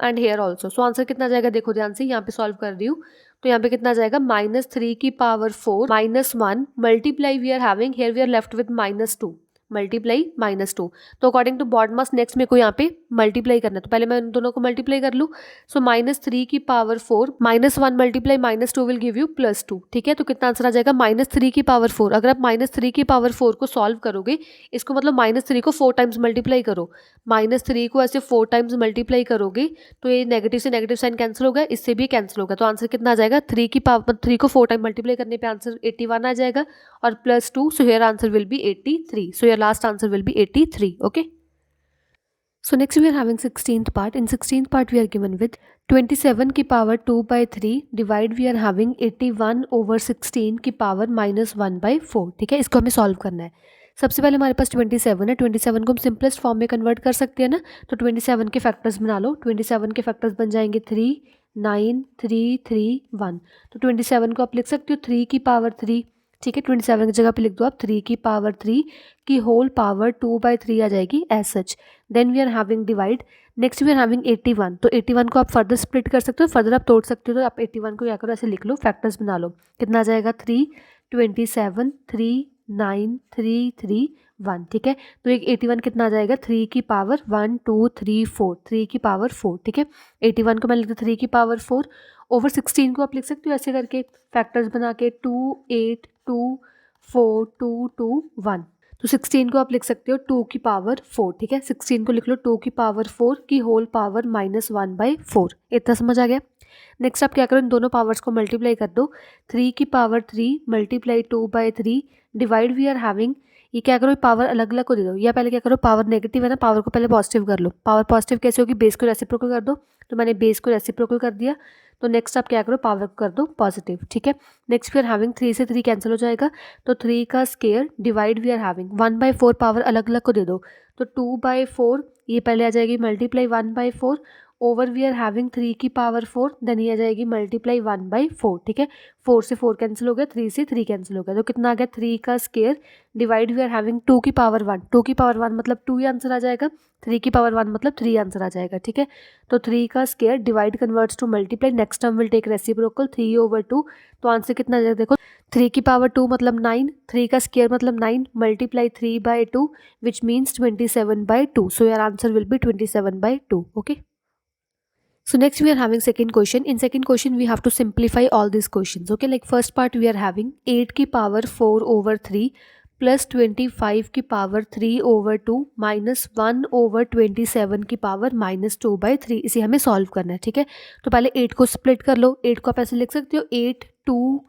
and here also. So answer कितना जाएगा देखो ध्यान से, यहाँ पे सॉल्व कर रही हूँ, तो यहाँ पे कितना जाएगा -3 की power 4 -1 multiply we are having, here we are left with -2 multiply -2। तो according to BODMAS next मेरे को यहाँ पे मल्टीप्लाई करना है, तो पहले मैं उन दोनों को मल्टीप्लाई कर लूँ। सो -3 की power 4 -1 multiply -2 will give you +2, ठीक है। तो कितना आंसर आ जाएगा -3 की पावर 4। अगर आप -3 की पावर 4 को सॉल्व करोगे, इसको मतलब -3 को 4 टाइम्स मल्टीप्लाई करो, -3 को ऐसे 4 टाइम्स मल्टीप्लाई करोगे तो ये नेगेटिव से नेगेटिव साइन कैंसिल होगा, इससे भी कैंसिल होगा, तो आंसर कितना आ जाएगा 3 की पावर 3 को 4 टाइम मल्टीप्लाई करने पे आंसर 81 आ जाएगा और +2, सो here answer will B 83, so your last answer will be 83, okay. So next we are having 16th part. In 16th part we are given with 27 की power 2/3 divide we are having 81/16 की पावर -1/4, ठीक है। इसको हमें सॉल्व करना है। सबसे पहले हमारे पास 27 है, 27 को हम सिंपलेस्ट फॉर्म में कन्वर्ट कर सकते हैं ना, तो 27 के फैक्टर्स बना लो, 27 के फैक्टर्स बन जाएंगे 3, 9, 3, 3, 1। तो 27 को आप लिख सकते हो 3 की पावर 3, ठीक है। 27 की जगह पे लिख दो आप 3 की पावर 3 की होल पावर 2/3 आ जाएगी as such. Then we are having divide, next we are having 81, तो 81 को आप फर्दर स्प्लिट कर सकते हो, फर्दर आप तोड़ सकते हो, तो आप 81 को क्या करो ऐसे लिख लो, फैक्टर्स बना लो, कितना आ जाएगा 3, 27, 3, 9, 3, 3, 1, ठीक है। तो एक 81 कितना आ जाएगा 3 की पावर 1, 2, 3, 4, 3 की पावर 4, ठीक है। 81 को मैं लिखती 3 की पावर 4 ओवर 16 को आप लिख सकते हो ऐसे करके फैक्टर्स बना के 2, 8, 2, 4, 2, 2, 1। तो 16 को आप लिख सकते हो 2 की पावर 4, ठीक है। 16 को लिख लो 2 की पावर 4 की होल पावर -1/4, इतना समझ आ गया। नेक्स्ट आप क्या करो, इन दोनों पावर्स को मल्टीप्लाई कर दो, 3 की power 3 multiply 2/3 divide we are having, ये क्या करो पावर अलग अलग को दे दो, या पहले क्या करो पावर नेगेटिव है ना, पावर को पहले पॉजिटिव कर लो। पावर पॉजिटिव कैसे होगी, बेस को रेसिप्रोकल कर दो, तो मैंने बेस को रेसिप्रोकल कर दिया। तो नेक्स्ट आप क्या करो पावर को कर दो पॉजिटिव, ठीक है। नेक्स्ट वी आर हैविंग 3 से 3 कैंसिल हो जाएगा, तो 3 का square divide we are having 1/4 power अलग अलग को दे दो, तो 2/4 ये पहले आ जाएगी multiply 1/4 over we are having 3 की पावर 4, देन ये आ जाएगी मल्टीप्लाई 1/4, ठीक है। 4 से 4 कैंसिल हो गया, 3 से 3 कैंसिल हो गया, तो कितना आ गया 3 का square divide we are having 2 की पावर 1, 2 की पावर 1 मतलब 2 ही आंसर आ जाएगा, 3 की पावर 1 मतलब 3 आंसर आ जाएगा, ठीक है। तो 3 का square divide converts to multiply, next term will take reciprocal 3/2, तो आंसर कितना आ जाएगा देखो 3 की पावर 2 मतलब 9, 3 का स्केयर मतलब 9 multiply 3/2 which means 27/2, so your answer will B 27/2, okay. So next we are having second question. In second question we have to simplify all these questions. Okay, like first part we are having 8 की power 4/3 प्लस 25 की पावर 3/2 माइनस 1/27 की पावर -2/3। इसे हमें सॉल्व करना है, ठीक है। तो पहले 8 को स्प्लिट कर लो। 8 को आप ऐसे लिख सकते हो 8 2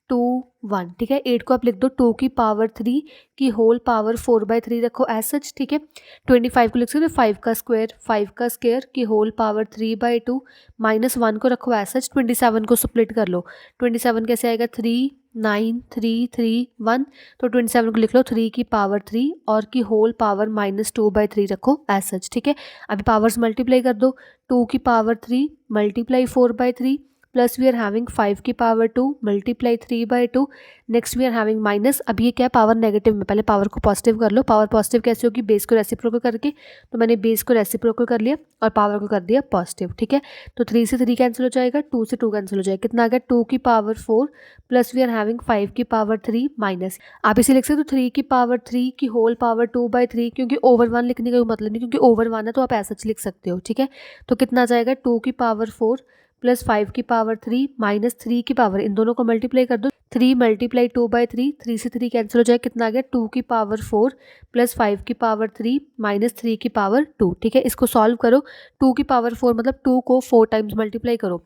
2 1, ठीक है। 8 को आप लिख दो 2 की पावर 3 की होल पावर 4/3 रखो एज सच, ठीक है। 25 को लिख सकते हो 5 का स्क्वायर की होल पावर 3/2 माइनस 1 को रखो एज सच। 27 को स्प्लिट कर लो। 27 कैसे आएगा 3 9 3 3 1, तो 27 को लिख लो 3 की पावर 3 और की होल पावर -2/3 रखो एज सच, ठीक है। अभी पावर्स मल्टीप्लाई कर दो। 2 की power 3 multiply 4/3 plus we are having 5 की power 2 multiply 3/2। Next we are having minus, अब ये क्या है पावर नेगेटिव में, पहले पावर को पॉजिटिव कर लो। पावर पॉजिटिव कैसे होगी, बेस को रेसिप्रोकल करके, तो मैंने बेस को रेसिप्रोकल कर लिया और पावर को कर दिया पॉजिटिव, ठीक है। तो 3 से 3 कैंसिल हो जाएगा, 2 से 2 कैंसिल हो जाएगा, कितना आ गया 2 की power 4 plus we are having 5 की पावर 3 माइनस, आप इसे लिख सकते हो 3 की पावर 3 की होल पावर 2/3, क्योंकि ओवर 1 लिखने का कोई मतलब नहीं, क्योंकि ओवर 1 है तो आप ऐसा लिख सकते हो, ठीक है। तो कितना आ जाएगा 2 की पावर 4 प्लस 5 की पावर 3 माइनस 3 की पावर, इन दोनों को मल्टीप्लाई कर दो। 3 मल्टीप्लाई 2/3, 3 से 3 कैंसिल हो जाए, कितना आ गया 2 की पावर 4 प्लस 5 की पावर 3 माइनस 3 की पावर 2, ठीक है। इसको सॉल्व करो। 2 की पावर 4 मतलब 2 को 4 टाइम्स मल्टीप्लाई करो।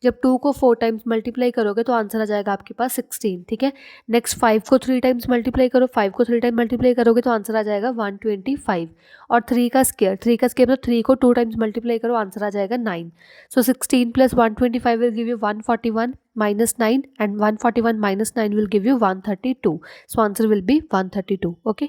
जब 2 को 4 टाइम्स मल्टीप्लाई करोगे तो आंसर आ जाएगा आपके पास 16, ठीक है। नेक्स्ट 5 को 3 टाइम्स मल्टीप्लाई करो। 5 को 3 टाइम मल्टीप्लाई करोगे तो आंसर आ जाएगा 125। और 3 का स्क्वायर, 3 का स्क्वायर मतलब 3 को 2 टाइम्स मल्टीप्लाई करो, आंसर आ जाएगा 9। सो 16 plus 125 will give you 141 minus 9, and 141 minus 9 will give you 132. So answer will be 132. Okay.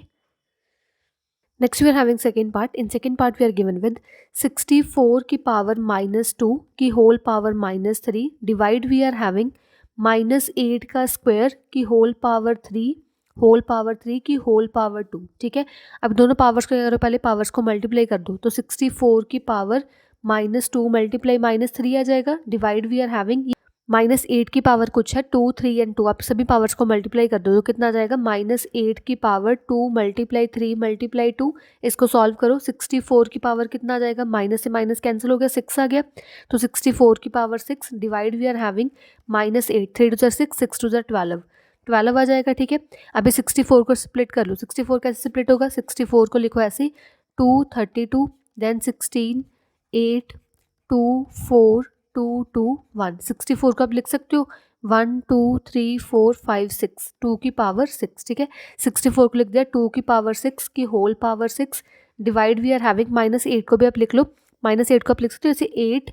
Next we are having second part. In second part we are given with 64 की power -2 की whole power -3 divide we are having -8 का square की whole power 3 की whole power 2, ठीक है। अब दोनों पावर्स को क्या करो, पहले पावर्स को मल्टीप्लाई कर दो। तो 64 की पावर -2 मल्टीप्लाई -3 आ जाएगा, डिवाइड वी आर हैविंग -8 की पावर कुछ है 2 3 एंड 2, आप सभी पावर्स को मल्टीप्लाई कर दो तो कितना आ जाएगा -8 की पावर 2 मल्टीप्लाई 3 मल्टीप्लाई 2। इसको सॉल्व करो। 64 की पावर कितना आ जाएगा, माइनस से माइनस कैंसिल हो गया, 6 आ गया, तो 64 की power 6 divide we are having -8, 3 2 6 6 2 12 12 आ जाएगा, ठीक है। अभी 64 को स्प्लिट कर लो। 64 कैसे स्प्लिट होगा, 64 को लिखो ऐसे 2 32 देन 16 8 2 4 2 2 1। 64 को आप लिख सकते हो 1 2 3 4 5 6, 2 की पावर 6, ठीक है। 64 को लिख दिया 2 की पावर 6 की whole power 6 divide we are having -8 को भी आप लिख लो। -8 को आप लिख सकते हो जैसे 8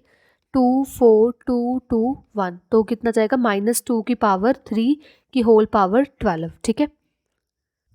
2 4 2 2 1, तो कितना जाएगा -2 की पावर 3 की होल पावर 12, ठीक है।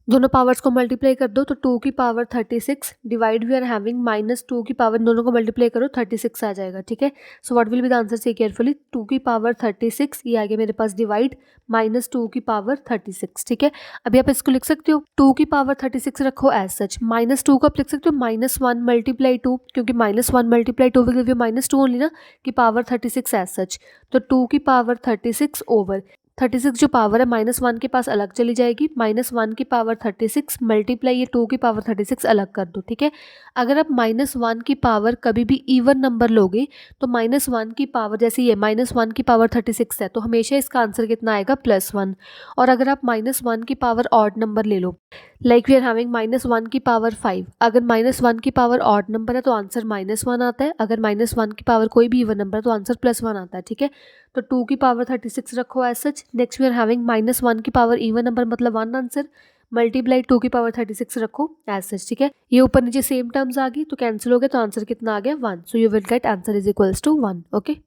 दोनों पावर्स को मल्टीप्लाई कर दो तो 2 की power 36 divide we are having -2 की पावर, दोनों को मल्टीप्लाई करो 36 आ जाएगा, ठीक है। So what will be the answer, से केयरफुली 2 की पावर 36, ये आ गया मेरे पास डिवाइड -2 की पावर 36, ठीक है। अभी आप इसको लिख सकते हो 2 की पावर 36 रखो एज सच। -2 को आप लिख सकते हो -1 मल्टीप्लाई 2, क्योंकि -1 multiply 2 will give you -2 only ना, की पावर 36 एज सच। तो 2 की पावर 36 ओवर 36 जो पावर है -1 के पास अलग चली जाएगी, -1 की पावर 36 मल्टीप्लाई ये 2 की पावर 36 अलग कर दो, ठीक है। अगर आप -1 की पावर कभी भी इवन नंबर लोगे तो -1 की पावर, जैसे ये -1 की पावर 36 है तो हमेशा इसका आंसर कितना आएगा +1। और अगर आप -1 की पावर ऑड नंबर ले लो, लाइक वी आर हैविंग -1 की पावर 5, अगर -1 की पावर ऑड नंबर है तो आंसर -1 आता है, अगर -1 की पावर कोई भी इवन नंबर है तो आंसर +1 आता है, ठीक है। तो 2 की पावर 36 रखो as such. Next we are having -1 की पावर इवन नंबर मतलब 1 आंसर, मल्टीप्लाई 2 की पावर 36 रखो एज सच, ठीक है। ये ऊपर नीचे सेम टर्म्स आ गई तो कैंसिल हो गया, तो आंसर कितना आ गया 1। So you will get answer is equals to 1, okay.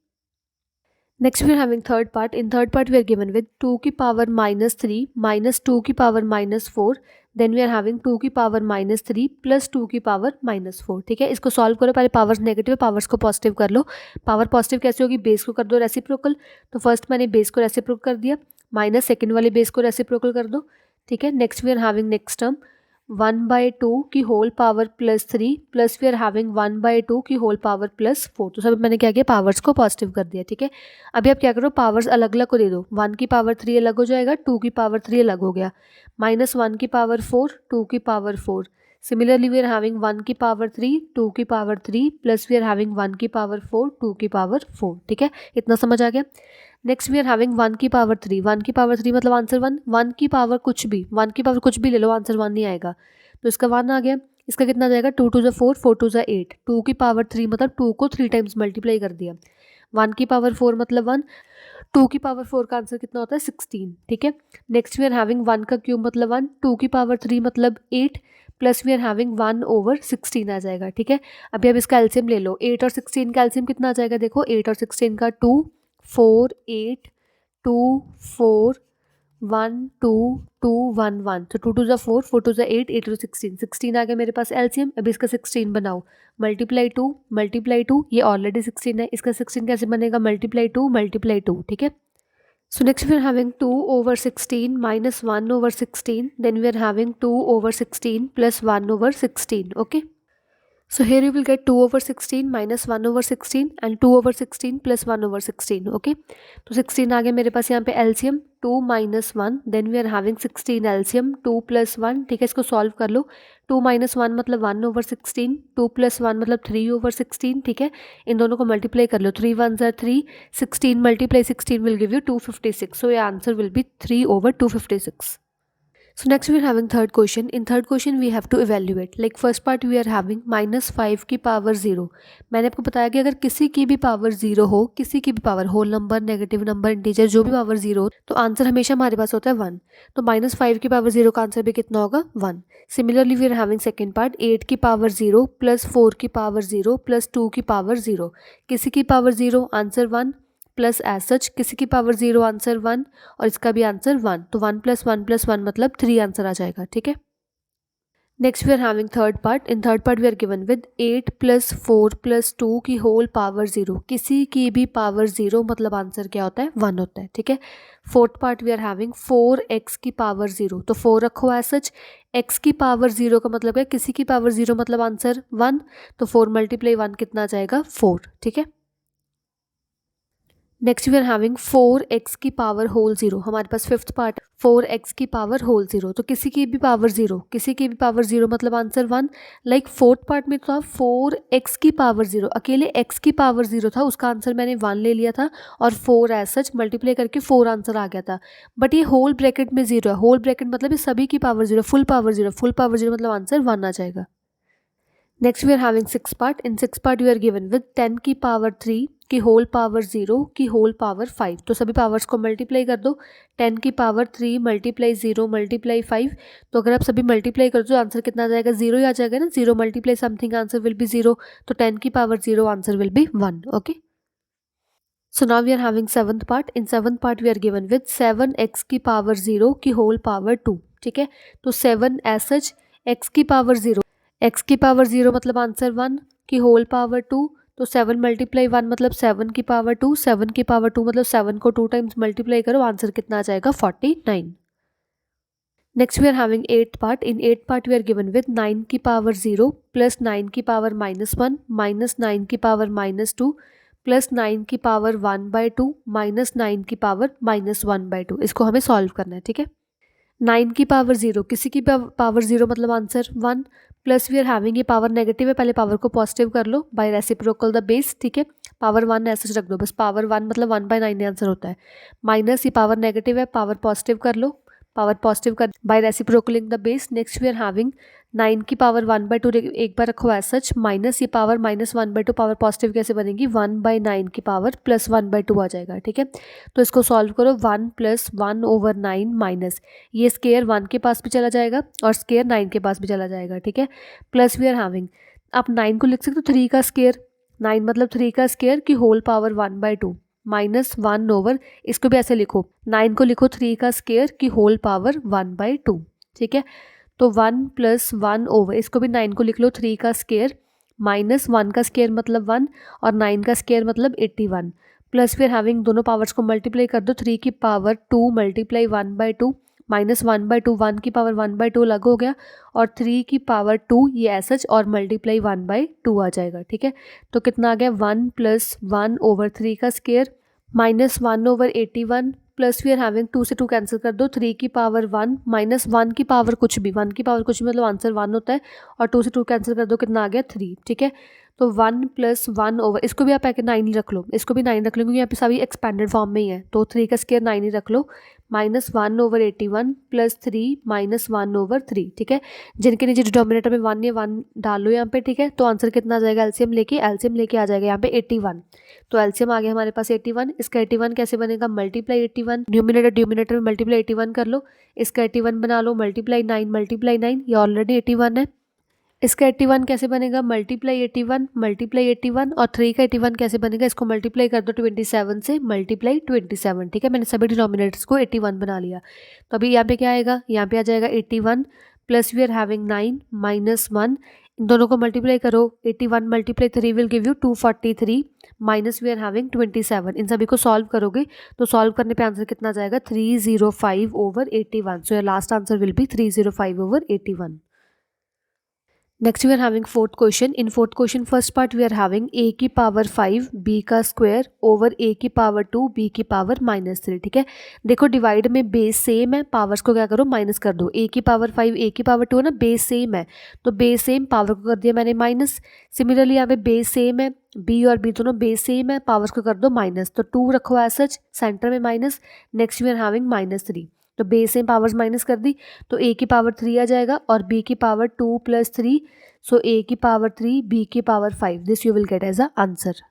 Next we are having third part. In third part we are given with 2 की पावर -3 -2 की power -4, then we are having 2 की पावर -3 प्लस 2 की पावर -4, ठीक है। इसको सॉल्व करो। पहले पावर्स नेगेटिव, पावर्स को पॉजिटिव कर लो। पावर पॉजिटिव कैसे होगी, बेस को कर दो रेसिप्रोकल, तो फर्स्ट मैंने बेस को रेसिप्रोकल कर दिया, माइनस सेकेंड वाले बेस को रेसिप्रोकल कर दो, ठीक है। Next we are having next term 1/2 की whole power +3 plus we are having 1/2 की होल पावर +4, तो सब मैंने क्या किया, पावर्स को पॉजिटिव कर दिया, ठीक है। अभी आप क्या करो, पावर्स अलग अलग को दे दो। 1 की पावर 3 अलग हो जाएगा, 2 की पावर 3 अलग हो गया, -1 की पावर 4 2 की power 4। Similarly we are having 1 की पावर 3 2 की power 3 plus we are having 1 की पावर 4 2 की पावर 4, ठीक है। इतना समझ आ गया। नेक्स्ट वी आर हैविंग 1 की पावर 3, 1 की पावर 3 मतलब आंसर 1, 1 की पावर कुछ भी, 1 की पावर कुछ भी ले लो, आंसर 1 नहीं आएगा, तो इसका 1 आ गया। इसका कितना जाएगा, 2 टू ज़ा 4, 4 टू ज़ा 8, 2 की पावर 3 मतलब 2 को 3 टाइम्स मल्टीप्लाई कर दिया, 1 की पावर 4 मतलब 1, 2 की पावर 4 का आंसर कितना होता है 16, ठीक है। नेक्स्ट वी आर हैविंग 1 का क्यूब मतलब 1, 2 की पावर 3 मतलब 8, plus we are having 1 over 16 आ जाएगा, ठीक है। अभी अब इसका एलसीएम ले लो, 8 और 16 का एलसीएम कितना आ जाएगा, देखो 8 और 16 का 2, 4, 8, 2, 4, 1, 2, 2, 1, 1, तो 2 टू ज़ा 4, 4 टू ज़ा 8, 8 टू 16, 16 आ गया मेरे पास एलसीएम। अभी इसका 16 बनाओ, मल्टीप्लाई 2, ये ऑलरेडी 16 है, इसका 16 कैसे बनेगा, मल्टीप्लाई 2, ठीक है। So next we are having 2 over 16 minus 1 over 16, then we are having 2 over 16 plus 1 over 16, okay. So here you will get 2 over 16 minus 1 over 16 and 2 over 16 plus 1 over 16, okay. तो 16 आ गया मेरे पास यहाँ पे LCM, 2 minus 1, then we are having 16 LCM, 2 plus 1, ठीक है, इसको सॉल्व कर लो, 2 minus 1 मतलब 1 over 16, 2 plus 1 मतलब 3 over 16, ठीक है, इन दोनों को मल्टीप्लाई कर लो, 3 1s are 3, 16 multiply 16 will give you 256, so your answer will be 3 over 256. So next we are having third question. In third question we have to evaluate. Like first part we are having -5 की पावर 0. मैंने आपको बताया कि अगर किसी की भी पावर 0 हो, किसी की भी power, whole number, negative number, integer, जो भी पावर 0 हो, तो आंसर हमेशा हमारे पास होता है 1. तो -5 की पावर 0 का आंसर भी कितना होगा, 1. Similarly we are having second part, 8 की पावर 0 प्लस 4 की पावर 0 प्लस 2 की पावर 0. किसी की power 0, answer 1, plus as such किसी की पावर 0, आंसर 1, और इसका भी आंसर 1, तो 1 प्लस 1 प्लस 1 मतलब 3 आंसर आ जाएगा, ठीक है। Next we are having third part. In third part we are given with 8 plus 4 plus 2 की होल पावर 0. किसी की भी पावर 0 मतलब आंसर क्या होता है, 1 होता है, ठीक है। Fourth part we are having 4x की पावर 0, तो 4 रखो एज सच, x की पावर 0 का मतलब है किसी की पावर 0 मतलब आंसर 1, तो 4 मल्टीप्लाई 1 कितना आ जाएगा, 4, ठीक है। Next we are having 4x की पावर होल 0. हमारे पास फिफ्थ पार्ट, 4x की पावर होल 0, तो किसी की भी पावर 0, किसी की भी पावर 0 मतलब आंसर 1. लाइक फोर्थ पार्ट में था 4x की पावर 0, अकेले x की पावर 0 था, उसका आंसर मैंने 1 ले लिया था और 4 एज सच मल्टीप्लाई करके 4 आंसर आ गया था. बट ये होल ब्रैकेट में 0 है, होल ब्रैकेट मतलब ये सभी की power 0, full power 0, full power 0 मतलब आंसर 1 आ जाएगा. Next we are having six part. In six part we are given with 10 की पावर 3 की होल पावर 0 की होल पावर 5. तो सभी पावर्स को मल्टीप्लाई कर दो, 10 की पावर 3 मल्टीप्लाई 0 मल्टीप्लाई 5. तो अगर आप सभी मल्टीप्लाई कर दो आंसर कितना आ जाएगा, 0 ही आ जाएगा ना, 0 multiply something answer will B 0, तो 10 की power 0 answer will be 1, okay. So now we are having seventh part. In seventh part we are given with 7x की पावर 0 की होल पावर 2, ठीक है. तो 7 एज सच, x की पावर 0, x की पावर 0 मतलब आंसर 1 की होल पावर 2, तो 7 मल्टीप्लाई 1 मतलब 7 की पावर 2, 7 की पावर 2 मतलब 7 को 2 टाइम्स मल्टीप्लाई करो, आंसर कितना आ जाएगा, 49. Next we are having eight part. In eight part we are given with 9 की पावर 0 प्लस 9 की पावर -1 माइनस 9 की पावर -2 प्लस 9 की पावर 1/2 माइनस 9 की पावर -1/2. इसको हमें सॉल्व करना है, ठीक है. 9 की पावर 0, किसी की पावर 0 मतलब answer 1, plus we are having, ये पावर नेगेटिव है, पहले पावर को पॉजिटिव कर लो बाय रेसिप्रोकल द बेस, ठीक है. पावर 1 ऐसे रख दो बस, पावर 1 मतलब 1/9 आंसर होता है. माइनस, ये पावर नेगेटिव है, पावर पॉजिटिव कर लो, पावर पॉजिटिव कर by reciprocaling the base. Next we are having 9 की पावर 1/2 एक बार रखो एज सच, माइनस ये पावर -1/2, पावर पॉजिटिव कैसे बनेगी, 1/9 की पावर प्लस 1/2 आ जाएगा, ठीक है. तो इसको सॉल्व करो, 1 प्लस 1/9 माइनस, ये स्केयर 1 के पास भी चला जाएगा और स्केयर 9 के पास भी चला जाएगा, ठीक है. प्लस वी आर हैविंग, आप 9 को लिख सकते हो 3 का स्केयर, 9 मतलब 3 का स्केयर की होल पावर 1/2 माइनस 1 ओवर, इसको भी ऐसे लिखो, 9 को लिखो 3 का स्केयर की होल पावर 1/2, ठीक है. तो 1 प्लस 1 ओवर, इसको भी 9 को लिख लो 3 का स्केयर, माइनस 1 का स्केयर मतलब 1 और 9 का स्केयर मतलब 81. प्लस फिर हैविंग, दोनों पावर्स को मल्टीप्लाई कर दो, 3 की पावर 2 मल्टीप्लाई 1/2 माइनस 1/2, 1 की पावर 1/2 अलग हो गया और 3 की पावर 2 ये एसएच और मल्टीप्लाई 1/2 आ जाएगा, ठीक है. तो कितना आ गया, 1 प्लस 1 ओवर 3 का square minus 1 over 81, plus we are having 2 से 2 कैंसिल कर दो, 3 की पावर 1 माइनस 1 की पावर कुछ भी, 1 की पावर कुछ भी मतलब आंसर 1 होता है, और 2 से 2 कैंसिल कर दो, कितना आ गया 3, ठीक है. तो 1 प्लस 1 ओवर, इसको भी आप 9 ही रख लो, इसको भी 9 रख लो क्योंकि यहाँ पे सभी एक्सपेंडेड फॉर्म में ही है, तो 3 का स्क्वायर 9 ही रख लो, -1/81 प्लस 3 -1/3, ठीक है। जिनके नीचे डिनोमिनेटर में 1 या 1 डाल लो यहाँ पे, ठीक है। तो आंसर कितना आ जाएगा, एलसीएम लेके आ जाएगा यहाँ पे 81। तो एलसीएम आ गया हमारे पास 81। इसका 81 कैसे बनेगा, मल्टीप्लाई 81, न्यूमिनेटर में मल्टीप्लाई 81 कर लो, इसका 81 बना लो, मल्टीप्लाई 9, ये ऑलरेडी 81 है। इसका 81 कैसे बनेगा, मल्टीप्लाई 81 और 3 का 81 कैसे बनेगा, इसको मल्टीप्लाई कर दो 27 से, मल्टीप्लाई 27, ठीक है। मैंने सभी डिनोमिनेटर्स को 81 बना लिया। तो अभी यहाँ पे क्या आएगा, यहाँ पे आ जाएगा 81 प्लस वी आर हैविंग 9 -1, इन दोनों को मल्टीप्लाई करो, 81 × 3 will give you 243 minus we are having 27, इन सभी को सॉल्व करोगे तो सॉल्व करने पे आंसर कितना जाएगा, 305/81। So your last answer will B 305/81। Next we are having fourth question. In fourth question first part we are having a की पावर 5 b का स्क्वायर ओवर a की पावर 2 b की पावर -3, ठीक है। देखो डिवाइड में बेस सेम है, पावर्स को क्या करो माइनस कर दो, a की पावर 5 a की पावर 2 है ना, बेस सेम है तो बेस सेम, पावर को कर दिया मैंने माइनस। सिमिलरली यहाँ पे बेस सेम है, b और b दोनों बेस सेम है, पावर्स को कर दो माइनस, तो 2 रखो एज सच, सेंटर में minus. Next we are having -3, तो बेस सेम पावर्स माइनस कर दी तो a की पावर 3 आ जाएगा और b की पावर 2 + 3, सो a की पावर 3 b की power 5, this you will get as a answer.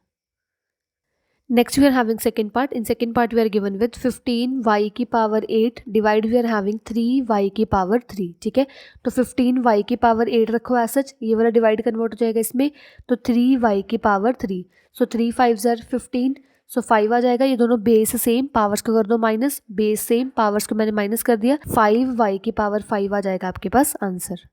Next we are having second part. In second part we are given with 15 y की power 8 divide we are having 3 y की पावर 3, ठीक है। तो 15 y की पावर 8 रखो एज सच, ये वाला डिवाइड कन्वर्ट हो जाएगा इसमें, तो 3 y की पावर 3, सो 3 5 ज़र 15, सो 5 आ जाएगा। ये दोनों बेस सेम, पावर्स को कर दो माइनस, बेस सेम, पावर्स को मैंने माइनस कर दिया, 5 y की पावर 5 आ जाएगा आपके पास answer.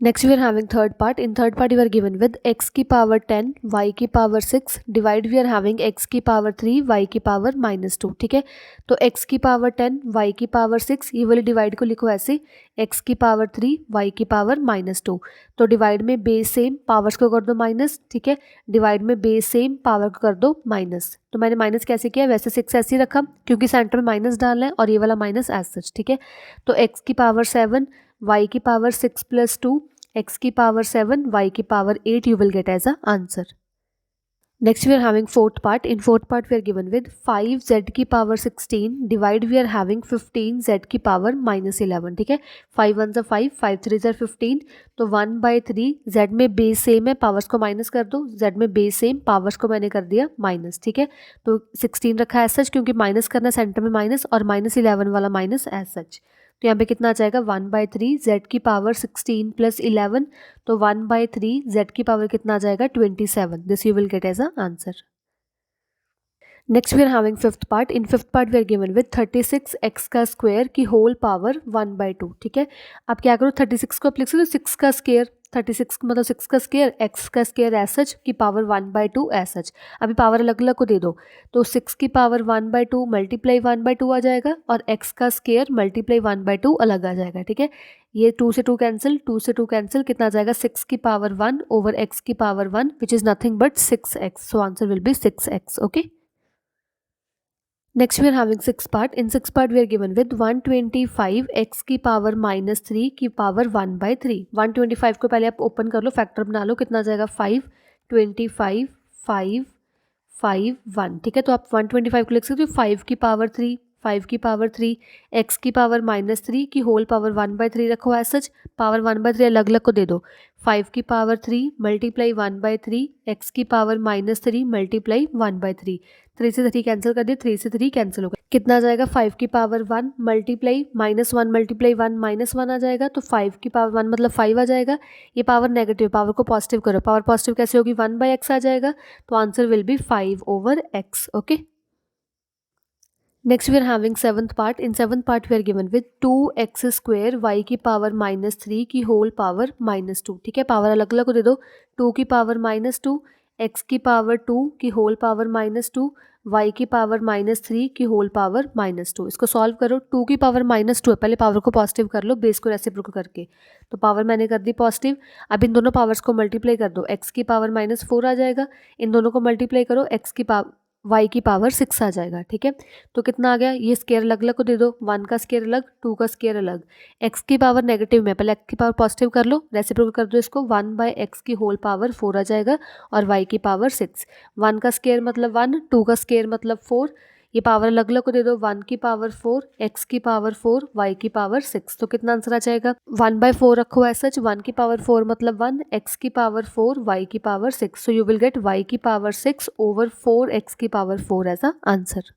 Next we are having third part. In third part you are given with x की पावर 10 y की power 6 divide we are having x की पावर 3 y की पावर -2, ठीक है। तो x की पावर 10 y की पावर 6, ये वाली डिवाइड को लिखो ऐसे, x की पावर 3 y की पावर -2, तो डिवाइड में बेस सेम, पावर्स को कर दो माइनस, ठीक है। डिवाइड में बेस सेम, पावर को कर दो माइनस, तो मैंने माइनस कैसे किया, वैसे 6 ऐसे ही रखा क्योंकि सेंटर में माइनस डालना है और ये वाला माइनस एज सच, ठीक है। तो x की पावर 7 y की पावर 6 + 2, x की पावर 7 y की power 8, you will get as a answer. Next we are having fourth part. In fourth part we are given with 5 z की power 16 divide we are having 15 z की पावर -11, ठीक है। 5 1 ज़ा 5, 5 3 ज़ा 15, तो 1/3, z में बेस सेम है, पावर्स को माइनस कर दो, z में बेस सेम, पावर्स को मैंने कर दिया माइनस, ठीक है। तो 16 रखा है एज सच क्योंकि माइनस करना, सेंटर में माइनस और -11 वाला माइनस एज सच, तो यहाँ पे कितना आ जाएगा 1/3 z की पावर 16 + 11, तो 1/3 z की पावर कितना आ जाएगा 27, this you will get as a answer. Next we are having fifth part. In fifth part we are given with 36 x का स्क्वायर की होल पावर 1/2, ठीक है। आप क्या करो 36 को आप लिख सकते हो 6 का स्क्वायर, 36 मतलब 6 का स्क्वायर, x का स्क्वायर एज सच की पावर 1/2 एज सच, अभी पावर अलग अलग को दे दो, तो 6 की पावर 1/2 मल्टीप्लाई 1/2 आ जाएगा और x का स्क्वायर मल्टीप्लाई 1/2 अलग आ जाएगा, ठीक है। ये 2 से 2 कैंसिल, 2 से 2 कैंसिल, कितना आ जाएगा 6 की पावर 1 ओवर x की power 1 which is nothing but 6x, so answer will be 6x, okay. Next we are having six part. In six part we are given with 125 x की पावर -3 की पावर 1/3। 125 को पहले आप ओपन कर लो, फैक्टर बना लो, कितना आ जाएगा 5 25 5 5 1, ठीक है। तो आप 125 को लिख सकते हो 5 की पावर 3, 5 की पावर 3, x की पावर -3 की होल पावर 1/3 रखो एज सच, पावर 1/3 अलग अलग को दे दो, 5 की पावर 3 मल्टीप्लाई 1/3, x की पावर -3 मल्टीप्लाई 1/3, 3 से 3 कैंसिल कर दिए, 3 से 3 कैंसिल हो गया, कितना आ जाएगा 5 की पावर 1 मल्टीप्लाई -1 मल्टीप्लाई 1 -1 आ जाएगा, तो 5 की पावर 1 मतलब 5 आ जाएगा। ये पावर नेगेटिव, पावर को पॉजिटिव करो, पावर पॉजिटिव कैसे होगी 1/x आ जाएगा, तो answer will be 5/x, okay. Next we are having seventh part. In seventh part we are given with 2x² y की पावर -3 की होल पावर -2, ठीक है। पावर अलग अलग को दे दो, 2 की पावर -2, x की पावर 2 की होल पावर -2, y की पावर -3 की होल पावर -2। इसको सॉल्व करो, 2 की पावर -2 है, पहले पावर को पॉजिटिव कर लो बेस को रेसिप्रोकल करके, तो पावर मैंने कर दी पॉजिटिव। अब इन दोनों पावर्स को मल्टीप्लाई कर दो, x की पावर -4 आ जाएगा, इन दोनों को मल्टीप्लाई करो, x की पावर y की पावर 6 आ जाएगा। ठीक है, तो कितना आ गया, ये स्केयर अलग अलग को दे दो, 1 का स्केयर अलग, 2 का स्केयर अलग, x की पावर नेगेटिव में पहले x की पावर पॉजिटिव कर लो, रेसिप्रोकल कर दो इसको, 1/x की होल पावर 4 आ जाएगा और y की पावर 6। 1 का स्केयर मतलब 1, 2 का स्केयर मतलब 4, ये पावर अलग अलग को दे दो, 1 की पावर 4, x की पावर 4, y की पावर 6। तो कितना आंसर आ जाएगा, 1/4 रखो ऐसा, 1 की पावर 4 मतलब 1, x की पावर 4, y की power 6। So you will gate y की पावर 6 over 4x की power 4 as a answer.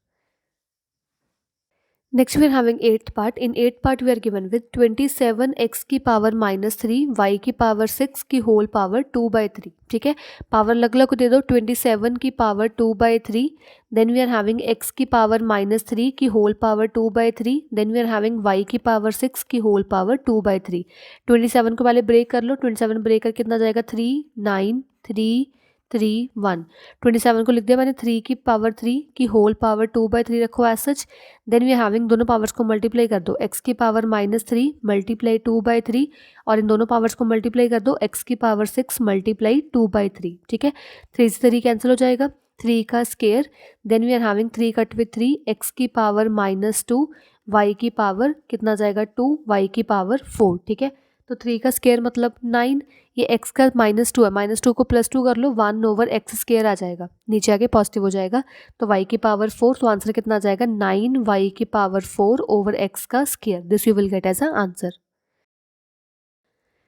Next we are having 8th part. In 8th part we are given with 27x की पावर -3, y की पावर 6 की होल पावर 2/3। ठीक है, पावर अलग अलग को दे दो, 27 की power 2/3, then we are having x की पावर -3 की whole power 2/3, then we are having y की पावर 6 की होल पावर 2/3। 27 को पहले ब्रेक कर लो, 27 ब्रेक कर कितना जाएगा, 3, 9, 3, 3, 1। 27 को लिख दिया मैंने, 3 की पावर 3 की होल पावर 2/3 रखो as such. Then we are having, दोनों पावर्स को मल्टीप्लाई कर दो, x की पावर -3 मल्टीप्लाई 2/3 और इन दोनों पावर्स को मल्टीप्लाई कर दो, x की पावर 6 मल्टीप्लाई 2/3। ठीक है, 3 से 3 कैंसिल हो जाएगा, 3 का square, then we are having 3 cut with 3, x की पावर -2, y की पावर कितना जाएगा 2, y की पावर 4। ठीक है, तो 3 का स्केयर मतलब 9, ये x का -2 है, -2 को +2 कर लो, 1/x स्केयर आ जाएगा, नीचे आके पॉजिटिव हो जाएगा, तो y की पावर 4। तो आंसर कितना आ जाएगा, 9y की पावर 4 over x का square. This you will get as a answer.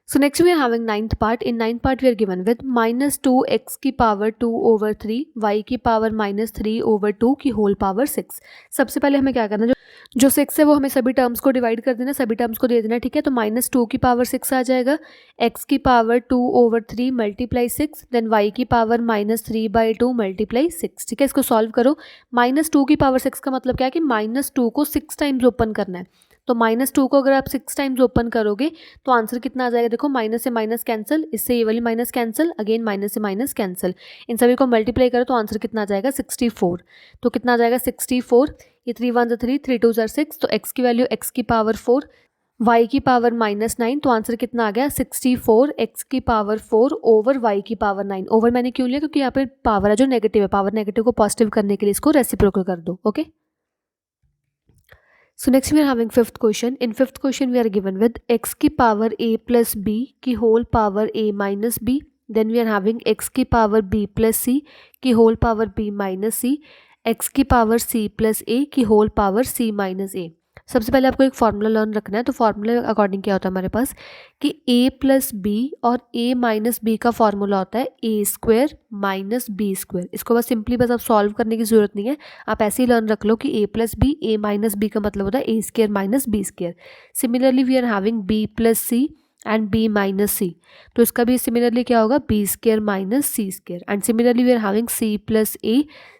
So next we are having 9th part. In 9th part we are given with -2x की पावर 2 over 3, y की पावर -3 over 2 की होल पावर 6। सबसे पहले हमें क्या करना है, जो 6 है वो हमें सभी टर्म्स को डिवाइड कर देना, सभी टर्म्स को दे देना। ठीक है, तो -2 की पावर 6 आ जाएगा, x की पावर 2 over 3 मल्टीप्लाई 6, देन y की पावर -3/2 मल्टीप्लाई 6। ठीक है, इसको सॉल्व करो। -2 की पावर 6 का मतलब क्या है कि -2 को 6 टाइम्स ओपन करना है, तो -2 को अगर आप 6 टाइम्स ओपन करोगे तो आंसर कितना आ जाएगा, देखो माइनस से माइनस कैंसिल, इससे ये वाली माइनस कैंसिल, अगेन माइनस से माइनस कैंसिल, इन सभी को मल्टीप्लाई करो तो आंसर कितना आ जाएगा 64। तो कितना आ जाएगा 64, ये 3 1 3, 3 2 6, तो x की वैल्यू x की पावर 4, y की पावर -9, तो आंसर कितना आ गया 64 x की पावर 4 ओवर y की पावर 9। ओवर मैंने क्यों लिया, क्योंकि यहाँ पे पावर है जो नेगेटिव है, पावर नेगेटिव को पॉजिटिव करने के लिए इसको रेसिप्रोकल कर दो। Okay, so next we are having 5th question. In 5th question we are given with x की पावर a plus b की whole power a minus b, then we are having x की पावर b plus c की whole power b minus c, x की पावर c plus a की whole power c minus a। सबसे पहले आपको एक फार्मूला लर्न रखना है, तो फार्मूले अकॉर्डिंग क्या होता है हमारे पास कि a प्लस बी और a माइनस बी का फार्मूला होता है a square minus B square. इसको बस सिंपली बस आप सॉल्व करने की ज़रूरत नहीं है, आप ऐसे ही लर्न रख लो कि a plus B, a minus B का मतलब होता है a square minus B square. Similarly we are having b plus c and b minus c, तो इसका भी सिमिलरली क्या होगा b square minus c square. And similarly we are having c plus a,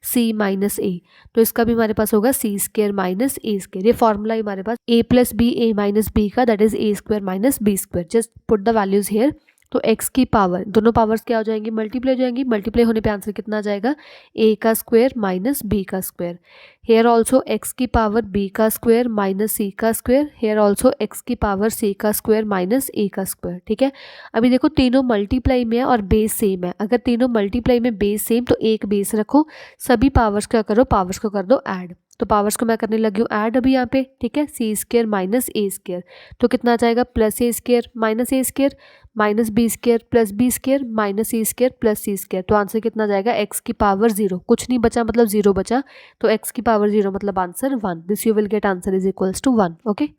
c minus a, तो इसका भी हमारे पास होगा c square minus a square. ये फॉर्मूला हमारे पास a plus B, a minus B का, that is a square minus B square. Just put the values here. तो x की पावर, दोनों पावर्स क्या हो जाएंगी, मल्टीप्लाई हो जाएंगी, मल्टीप्लाई होने पे आंसर कितना आ जाएगा a का स्क्वायर माइनस b का स्क्वायर। हेयर ऑल्सो x की पावर b का स्क्वायर माइनस c का स्क्वायर, हेयर ऑल्सो x की पावर c का स्क्वायर माइनस a का स्क्वायर। ठीक है, अभी देखो तीनों मल्टीप्लाई में है और बेस सेम है, अगर तीनों मल्टीप्लाई में बेस सेम तो एक बेस रखो, सभी पावर्स क्या करो, पावर्स को कर दो ऐड। तो पावर्स को मैं करने लगी हूँ ऐड अभी यहाँ पे। ठीक है, c square minus a square, तो कितना आ जाएगा plus a square minus a square minus B square plus b square minus c square plus c square. तो आंसर कितना जाएगा x की पावर 0, कुछ नहीं बचा मतलब 0 बचा, तो x की पावर 0 मतलब answer 1। This you will get answer is equals to 1। Okay,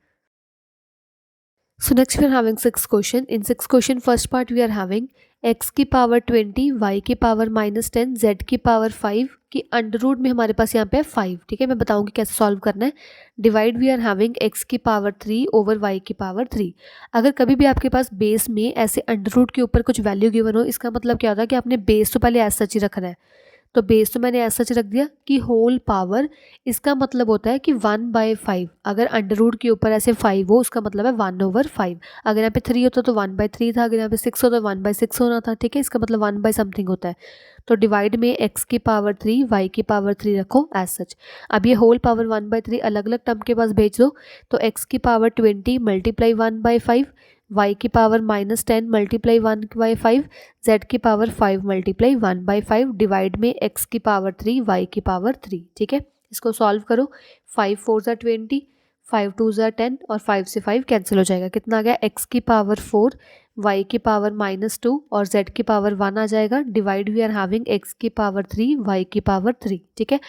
so next we are having 6th question. In 6th question first part we are having x की पावर 20, y की पावर -10, z की पावर 5 की अंडर रूट में हमारे पास यहाँ पे है 5। ठीक है, मैं बताऊंगी कैसे सॉल्व करना है। Divide we are having x की पावर 3 ओवर y की पावर 3। अगर कभी भी आपके पास बेस में ऐसे अंडर रूट के ऊपर कुछ वैल्यू गिवन हो, इसका मतलब क्या होता है कि आपने बेस तो पहले ऐसा सच ही रखना है। तो बेस तो मैंने ऐसा सच रख दिया कि होल पावर, इसका मतलब होता है कि 1/5, अगर अंडर रूट के ऊपर ऐसे 5 हो उसका मतलब है 1/5। अगर यहाँ पे 3 होता तो 1/3 था, अगर यहाँ पे 6 होता तो 1/6 होना था। ठीक है, इसका मतलब 1/समथिंग होता है। तो डिवाइड में x की पावर 3, y की पावर 3 रखो एज सच। अब ये होल पावर 1/3 अलग अलग टर्म के पास भेज दो, तो x की पावर 20 मल्टीप्लाई 1/5, y की पावर -10 मल्टीप्लाई 1/5, z की पावर 5 मल्टीप्लाई 1/5 डिवाइड में x की पावर 3 y की पावर 3। ठीक है, इसको सॉल्व करो। 5 4 ज़ा 20, 5 2 ज़ा 10 और 5 से 5 कैंसिल हो जाएगा। कितना आ गया? x की पावर 4, y की पावर -2 और z की पावर 1 आ जाएगा। Divide we are having x की पावर 3 y की पावर 3। ठीक है,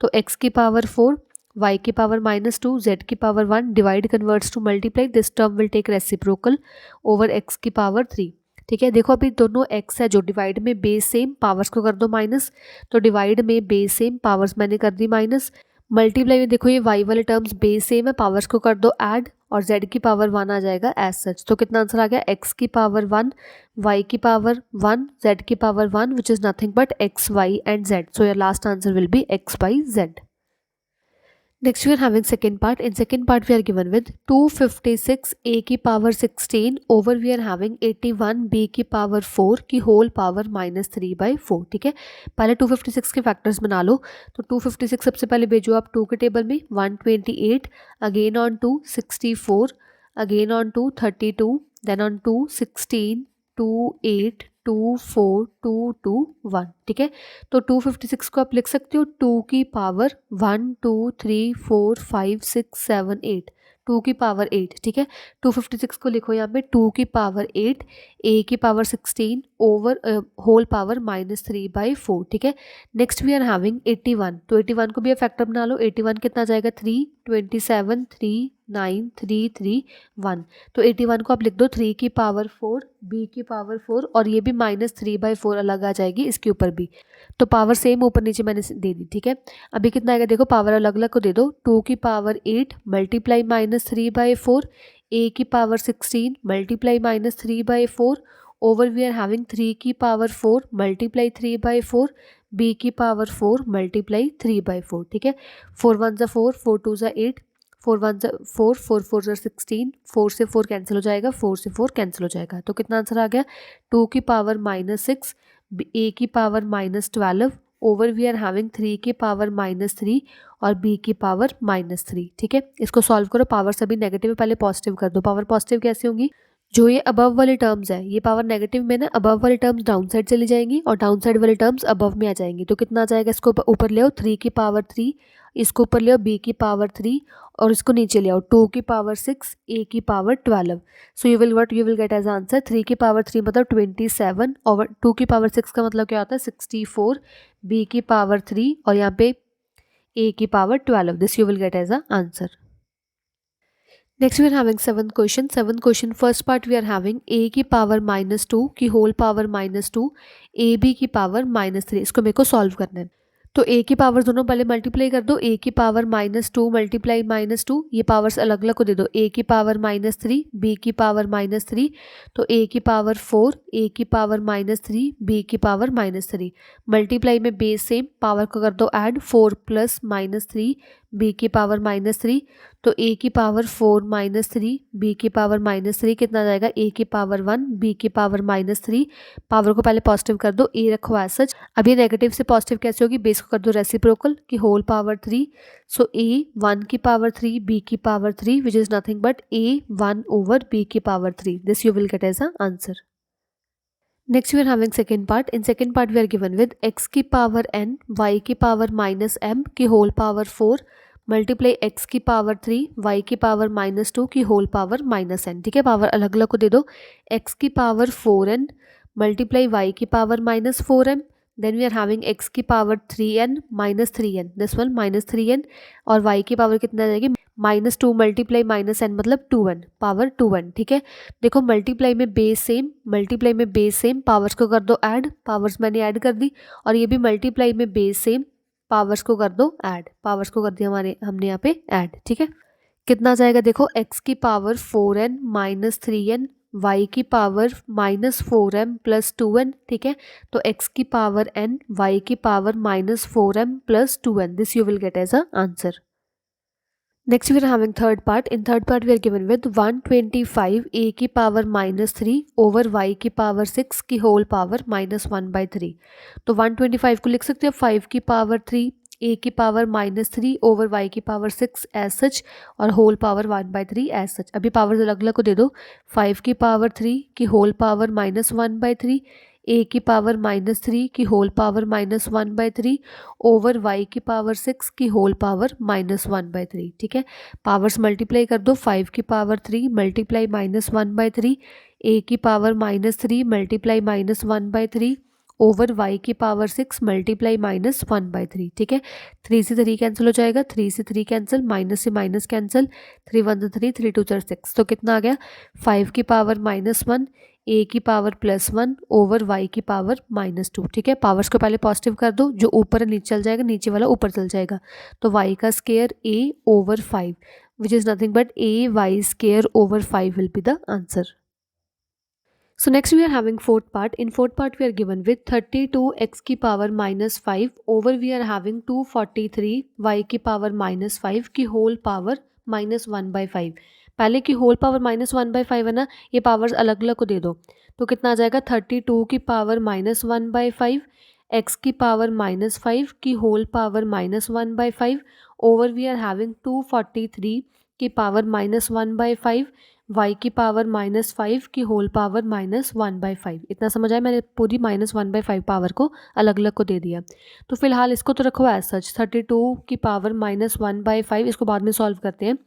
तो x की पावर 4, y की पावर -2, z की power 1 divide converts to multiply, this term will take reciprocal over x की पावर 3। ठीक है, देखो अभी दोनों x है जो डिवाइड में बेस सेम, पावर्स को कर दो माइनस, तो डिवाइड में बेस सेम, पावर्स मैंने कर दी माइनस। मल्टीप्लाई में देखो ये y वाले टर्म्स बेस सेम है, पावर्स को कर दो ऐड और z की पावर 1 आ जाएगा एज सच। तो कितना आंसर आ गया? x की पावर 1, y की पावर 1, z की power 1 which is nothing but x, y and z। So your last answer will B x by z। Next we are having second part. In second part we are given with 256 a की power 16 over we are having 81 b की पावर 4 की होल पावर -3/4। ठीक है, पहले 256 के फैक्टर्स बना लो। तो 256 सबसे पहले भेजो आप 2 के टेबल में, 128, again on 2 64, again on 2 32, then on 2 16, 2 8, 2 4, 2 2 1। ठीक है, तो 256 को आप लिख सकते हो 2 की पावर 1 2 3 4 5 6 7 8, 2 की पावर 8। ठीक है, 256 को लिखो यहाँ पे 2 की पावर 8, a की पावर 16 ओवर होल पावर -3/4। ठीक है, नेक्स्ट वी आर हैविंग 81, तो 81 को भी आप फैक्टर बना लो। 81 कितना जाएगा? 3 27 3 9 3 3 1। तो 81 को आप लिख दो 3 की पावर 4, b की पावर 4 और ये भी -3/4 अलग आ जाएगी इसके ऊपर भी, तो पावर सेम ऊपर नीचे मैंने दे दी। ठीक है, अभी कितना आएगा देखो, पावर अलग अलग को दे दो। 2 की पावर 8 मल्टीप्लाई -3/4, a की power 16 multiply -3/4 over we are having 3 की पावर 4 मल्टीप्लाई 3/4, b की पावर 4 मल्टीप्लाई 3/4। ठीक है, 4 1 ज़ा 4, 4 2 ज़ा 8, 4 1 ज़ा 4, 4 4 ज़ा 16, 4 से 4 कैंसिल हो जाएगा, 4 से 4 कैंसिल हो जाएगा। तो कितना आंसर आ गया? 2 की पावर -6, a की power -12 over we are having 3 की पावर -3 और b की पावर -3। ठीक है, इसको सॉल्व करो। पावर सभी नेगेटिव है, पहले पॉजिटिव कर दो। पावर पॉजिटिव कैसे होंगी? जो ये अबव वाले टर्म्स है, ये पावर नेगेटिव में ना, अबव वाले टर्म्स डाउन साइड चली जाएंगी और डाउन साइड वाले टर्म्स अबव में आ जाएंगी। तो कितना आ जाएगा? इसको ऊपर ले आओ 3 की पावर 3, इसको ऊपर ले आओ b की पावर 3 और इसको नीचे ले आओ 2 की पावर 6, a की power 12। So you will get as answer 3 की पावर 3 मतलब 27 और 2 की पावर 6 का मतलब क्या होता है? 64, b की पावर 3 और यहाँ पे a की power 12। This you will get as a answer. Next we are having seventh question. First part we are having a की पावर -2 की होल पावर -2, ab की पावर -3। इसको मेरे को सॉल्व करना है। तो a की पावर दोनों पहले मल्टीप्लाई कर दो। a की पावर -2 मल्टीप्लाई -2, ये पावर्स अलग अलग को दे दो। a की पावर -3, b की पावर -3, तो a की पावर 4, a की पावर -3, b की पावर -3। मल्टीप्लाई में बेस सेम, पावर को कर दो ऐड, 4 + -3, b की पावर -3, तो a की पावर 4 -3, b की पावर -3 कितना जाएगा? a की पावर 1, b की पावर -3। पावर को पहले पॉजिटिव कर दो, a रखो एज सच। अब ये नेगेटिव से पॉजिटिव कैसे होगी? बेस को कर दो रेसिप्रोकल की होल पावर 3। सो a 1 की पावर 3, b की power 3 which is nothing but a 1 over b की power 3। This you will get as a answer. Next we are having second part. In second part we are given with x की पावर n, y की पावर -m की होल पावर 4 मल्टीप्लाई x की पावर 3, y की पावर -2 की होल पावर -n। ठीक है, पावर अलग अलग को दे दो। x की पावर 4n मल्टीप्लाई y की power -4m, then we are having x की power 3n -3n, this one -3n और y की पावर कितना आ जाएगी? -2 मल्टीप्लाई -n मतलब 2n, पावर 2n। ठीक है, देखो मल्टीप्लाई में बेस सेम, पावर्स को कर दो ऐड, पावर्स मैंने ऐड कर दी और ये भी मल्टीप्लाई में बेस सेम, पावर्स को कर दो ऐड, पावर्स को कर दिया हमने यहाँ पे ऐड। ठीक है, कितना जाएगा देखो, x की पावर 4n -3n, y की पावर -4m + 2n। ठीक है, तो x की पावर n, y की power -4m + 2n। This you will get as a answer. Next we are having third part. In third part we are given with 125 a की पावर -3 ओवर y की पावर 6 की होल पावर -1/3। तो 125 को लिख सकते हो 5 की पावर 3, ए की पावर -3 ओवर वाई की पावर 6 एज सच और होल पावर 1/3 एज सच। अभी पावर्स अलग अलग को दे दो, 5 की पावर 3 की होल पावर -1/3, ए की पावर -3 की होल पावर -1/3 ओवर वाई की पावर 6 की होल पावर -1/3। ठीक है, पावर्स मल्टीप्लाई कर दो, 5 की पावर 3 मल्टीप्लाई -1/3, ए की पावर -3 मल्टीप्लाई -1/3 ओवर वाई की पावर 6 मल्टीप्लाई -1/3। ठीक है, 3 से 3 कैंसिल हो जाएगा, 3 से 3 कैंसिल, माइनस से माइनस कैंसिल, 3 1 3, 3 2 6। तो कितना आ गया, 5 की पावर -1 ए की पावर +1 ओवर वाई की पावर -2। ठीक है, पावर्स को पहले पॉजिटिव कर दो, जो ऊपर नीचे चल जाएगा, नीचे वाला ऊपर चल जाएगा। तो वाई का square A over 5 which is nothing but A Y square over 5 will be the answer. So next we are having fourth part. In fourth part we are given with 32x की power -5 over we are having 243 y की power -5 की whole power -1/5. पहले की whole power -1/5 है ना, ये पावर्स अलग अलग को दे दो तो कितना आ जाएगा, 32 की पावर -1/5 x की पावर -5 की whole power -1/5 over we are having 243 की पावर -1/5 y की पावर -5 की होल पावर -1/5। इतना समझ आया, मैंने पूरी -1/5 पावर को अलग अलग को दे दिया। तो फिलहाल इसको तो रखो एज सच, 32 की पावर -1/5, इसको बाद में सॉल्व करते हैं।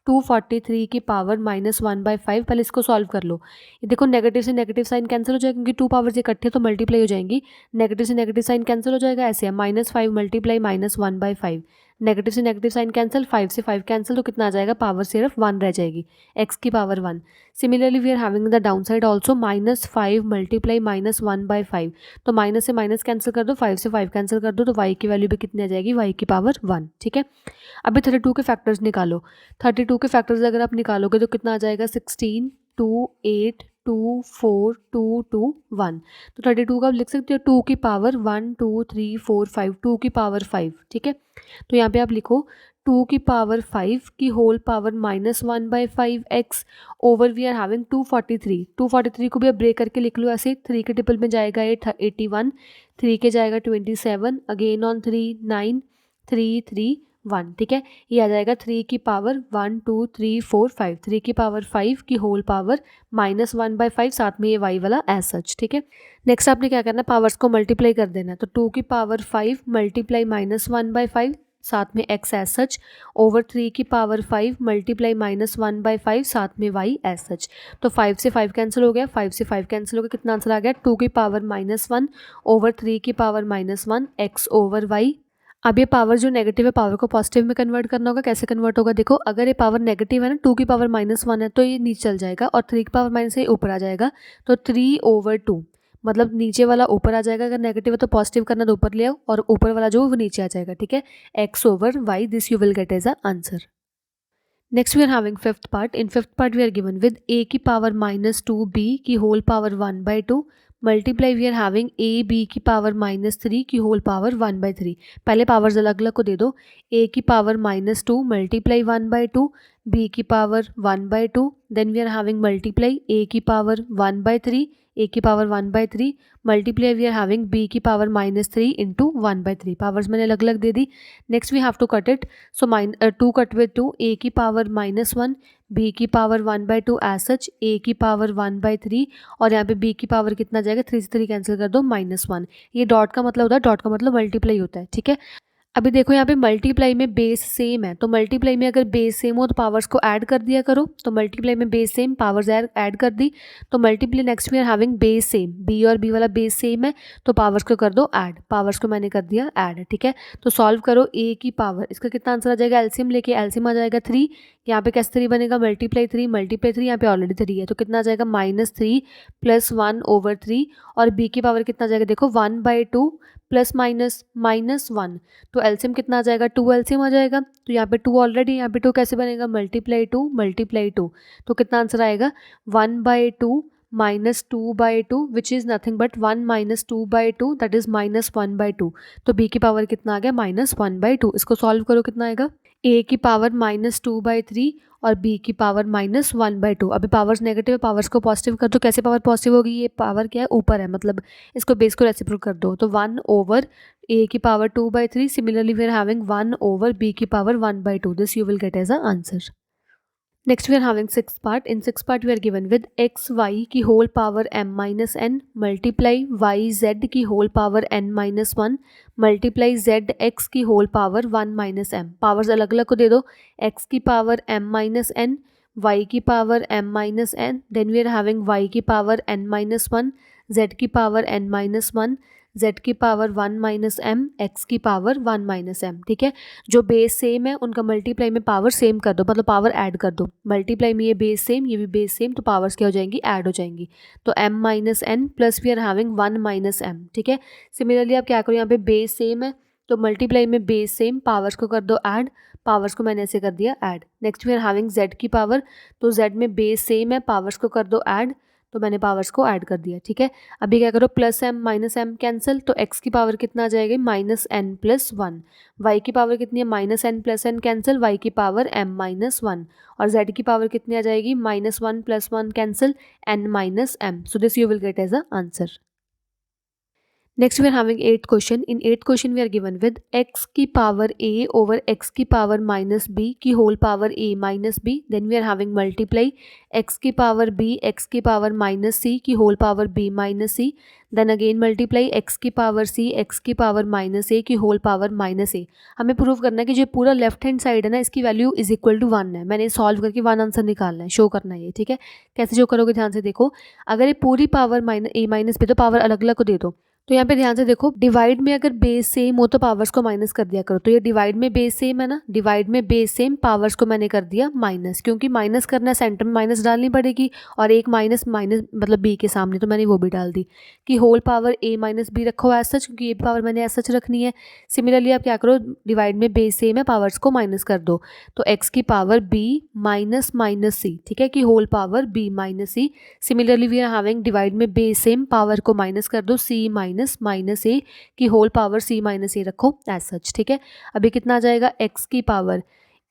243 की पावर -1/5, पहले इसको सॉल्व कर लो। ये देखो नेगेटिव से नेगेटिव साइन कैंसिल हो जाएगा, क्योंकि 2 पावर्स इकट्ठे तो मल्टीप्लाई हो जाएंगी। नेगेटिव से नेगेटिव साइन कैंसिल हो जाएगा, ऐसे है -5 मल्टीप्लाई -1/5। नेगेटिव से नेगेटिव साइन कैंसिल, 5 से 5 कैंसिल, तो कितना आ जाएगा, पावर सिर्फ 1 रह जाएगी, x की power 1। Similarly we are having the down side also, -5 multiply -1/5। तो माइनस से माइनस कैंसिल कर दो, 5 से 5 कैंसिल कर दो, तो y की वैल्यू भी कितनी आ जाएगी, y की पावर 1। ठीक है, अभी 32 के फैक्टर्स निकालो। 32 के फैक्टर्स अगर आप निकालोगे तो कितना आ जाएगा, 16 2 8 2 4 2 2 1। तो 32 का आप लिख सकते हो 2 की पावर 1 2 3 4 5, 2 की पावर 5। ठीक है, तो यहाँ पे आप लिखो 2 की पावर 5 की whole power -1/5 x over we are having 243। 243 को भी आप ब्रेक करके लिख लो ऐसे, 3 के टिपल में जाएगा 81, 3 के जाएगा 27, अगेन ऑन 3 9 3 3 1। ठीक है, ये आ जाएगा 3 की पावर 1 2 3 4 5, 3 की पावर 5 की होल पावर -1/5, साथ में ये y वाला एज सच। ठीक है, नेक्स्ट आपने क्या करना है, पावर्स को मल्टीप्लाई कर देना है। तो 2 की पावर 5 मल्टीप्लाई -1/5, साथ में x एज सच, ओवर 3 की पावर 5 मल्टीप्लाई -1/5, साथ में y एज सच। तो 5 से 5 कैंसिल हो गया, 5 से 5 कैंसिल हो गया, कितना आंसर आ गया, 2 की पावर -1 ओवर 3 की पावर -1 x ओवर y। अब ये पावर जो नेगेटिव है, पावर को पॉजिटिव में कन्वर्ट करना होगा। कैसे कन्वर्ट होगा, देखो अगर ये पावर नेगेटिव है ना, 2 की पावर -1 है तो ये नीचे चल जाएगा, और 3 की पावर माइनस ये ऊपर आ जाएगा, तो 3/2, मतलब नीचे वाला ऊपर आ जाएगा। अगर नेगेटिव है तो पॉजिटिव करना, तो ऊपर ले आओ, और ऊपर वाला जो वो नीचे आ जाएगा। ठीक है, x over y, this you will get as a answer. Next we are having fifth part. In fifth part we are given with a की पावर -2b की whole power 1/2 multiply we are having A B की पावर -3 की होल पावर 1/3। पहले पावर्स अलग अलग को दे दो, a की पावर -2 मल्टीप्लाई 1/2, b की power 1/2, then we are having multiply a की पावर 1/3, a की power 1/3 multiply we are having b की पावर -3 इंटू 1/3। पावर्स मैंने अलग अलग दे दी। Next we have to cut it, so 2 cut with 2, a की पावर -1 b की पावर 1/2 एज सच, a की पावर 1/3, और यहाँ पे b की पावर कितना जाएगा, 3 से 3 कैंसिल कर दो, -1। ये डॉट का मतलब होता है, डॉट का मतलब मल्टीप्लाई होता है। ठीक है, अभी देखो यहाँ पे मल्टीप्लाई में बेस सेम है, तो मल्टीप्लाई में अगर बेस सेम हो तो पावर्स को ऐड कर दिया करो। तो मल्टीप्लाई में बेस सेम, पावर्स ऐड कर दी, तो multiply next we are having base same, B और बी वाला बेस सेम है, तो पावर्स को कर दो ऐड। पावर्स को मैंने कर दिया ऐड। ठीक है, तो सॉल्व करो, a की पावर, इसका कितना आंसर आ जाएगा, एलसीएम लेके एलसीएम आ जाएगा 3। यहाँ पे कैसे 3 बनेगा, मल्टीप्लाई 3, यहाँ पे ऑलरेडी 3 है, तो कितना आ जाएगा, -3 + 1/3, और b की पावर कितना आ जाएगा, देखो 1/2 प्लस माइनस -1, तो एलसीएम कितना आ जाएगा, 2 एलसीएम आ जाएगा। तो यहाँ पे 2 ऑलरेडी, यहाँ पे 2 कैसे बनेगा, ×2, तो कितना आंसर आएगा, 1/2 -2/2 विच is nothing but 1 - 2/2, that is -1/2। तो b की पावर कितना आ गया, -1/2। इसको सॉल्व करो, कितना आएगा, a की पावर -2/3 और b की पावर -1/2। अभी पावर्स नेगेटिव है, पावर्स को पॉजिटिव कर दो। कैसे पावर पॉजिटिव होगी, ये पावर क्या है, ऊपर है, मतलब इसको बेस को रेसिप्रोकेट कर दो, तो 1 ओवर a की power 2/3. Similarly, we are having 1 over b की power 1/2. This you will get as an answer. Next we are having sixth part. In sixth part we are given with x y की whole power m minus n multiply y z की whole power n minus 1 multiply z x की whole power 1 minus m. Powers अलग अलग को दे दो. x की power m minus n, y की power m minus n, then we are having y की power n minus 1, z की power n minus 1, z की पावर 1 माइनस एम, x की पावर 1 माइनस एम. ठीक है, जो बेस सेम है उनका मल्टीप्लाई में पावर सेम कर दो, मतलब पावर ऐड कर दो. मल्टीप्लाई में ये बेस सेम, ये भी बेस सेम, तो पावर्स क्या हो जाएंगी, ऐड हो जाएंगी. तो m minus N plus we are having 1 minus एम. ठीक है, सिमिलरली आप क्या करो, यहाँ पे बेस सेम है तो मल्टीप्लाई में बेस सेम, पावर्स को कर दो ऐड. पावर्स को मैंने ऐसे कर दिया add. Next we are having z की पावर, तो z में बेस सेम है, पावर्स को कर दो ऐड, तो मैंने पावर्स को ऐड कर दिया. ठीक है, अभी क्या करो, plus M minus M cancel, तो x की पावर कितना आ जाएगी, माइनस एन प्लस 1. y की पावर कितनी है, minus N plus N cancel, y की पावर m माइनस 1. और z की पावर कितनी आ जाएगी, minus 1 plus 1 cancel, n minus m. So this you will get as a answer. Next we are having 8th question. In 8th question we are given with x की power a over x की power minus b की whole power a minus b. Then we are having multiply x की power b x की power minus c की whole power b minus c. Then again multiply x की power c x की power minus a की whole power minus a. हमें प्रूव करना है कि जो पूरा लेफ्ट हैंड साइड है ना, इसकी वैल्यू इज इक्वल टू 1 है. मैंने सॉल्व करके 1 आंसर निकालना है, शो करना है ये. ठीक है, कैसे शो करोगे, ध्यान से देखो. अगर ये पूरी पावर a माइनस b, तो पावर अलग अलग को दे दो. तो यहाँ पे ध्यान से देखो, डिवाइड में अगर बेस सेम हो तो पावर्स को माइनस कर दिया करो. तो ये डिवाइड में बेस सेम है ना, डिवाइड में बेस सेम, पावर्स को मैंने कर दिया माइनस, क्योंकि माइनस करना है, सेंटर में माइनस डालनी पड़ेगी, और एक माइनस माइनस मतलब बी के सामने, तो मैंने वो भी डाल दी कि whole power a minus B रखो एज सच, क्योंकि ये पावर मैंने एज सच रखनी है. सिमिलरली आप क्या करो, डिवाइड में बेस सेम है, पावर्स को माइनस कर दो. तो एक्स की power B minus minus C. ठीक है, कि whole power B minus C. Similarly we are having divide में बेस सेम, पावर को माइनस कर दो, सी माइनस माइनस ए की whole power C minus A रखो एज सच. ठीक है, अभी कितना आ जाएगा, एक्स की पावर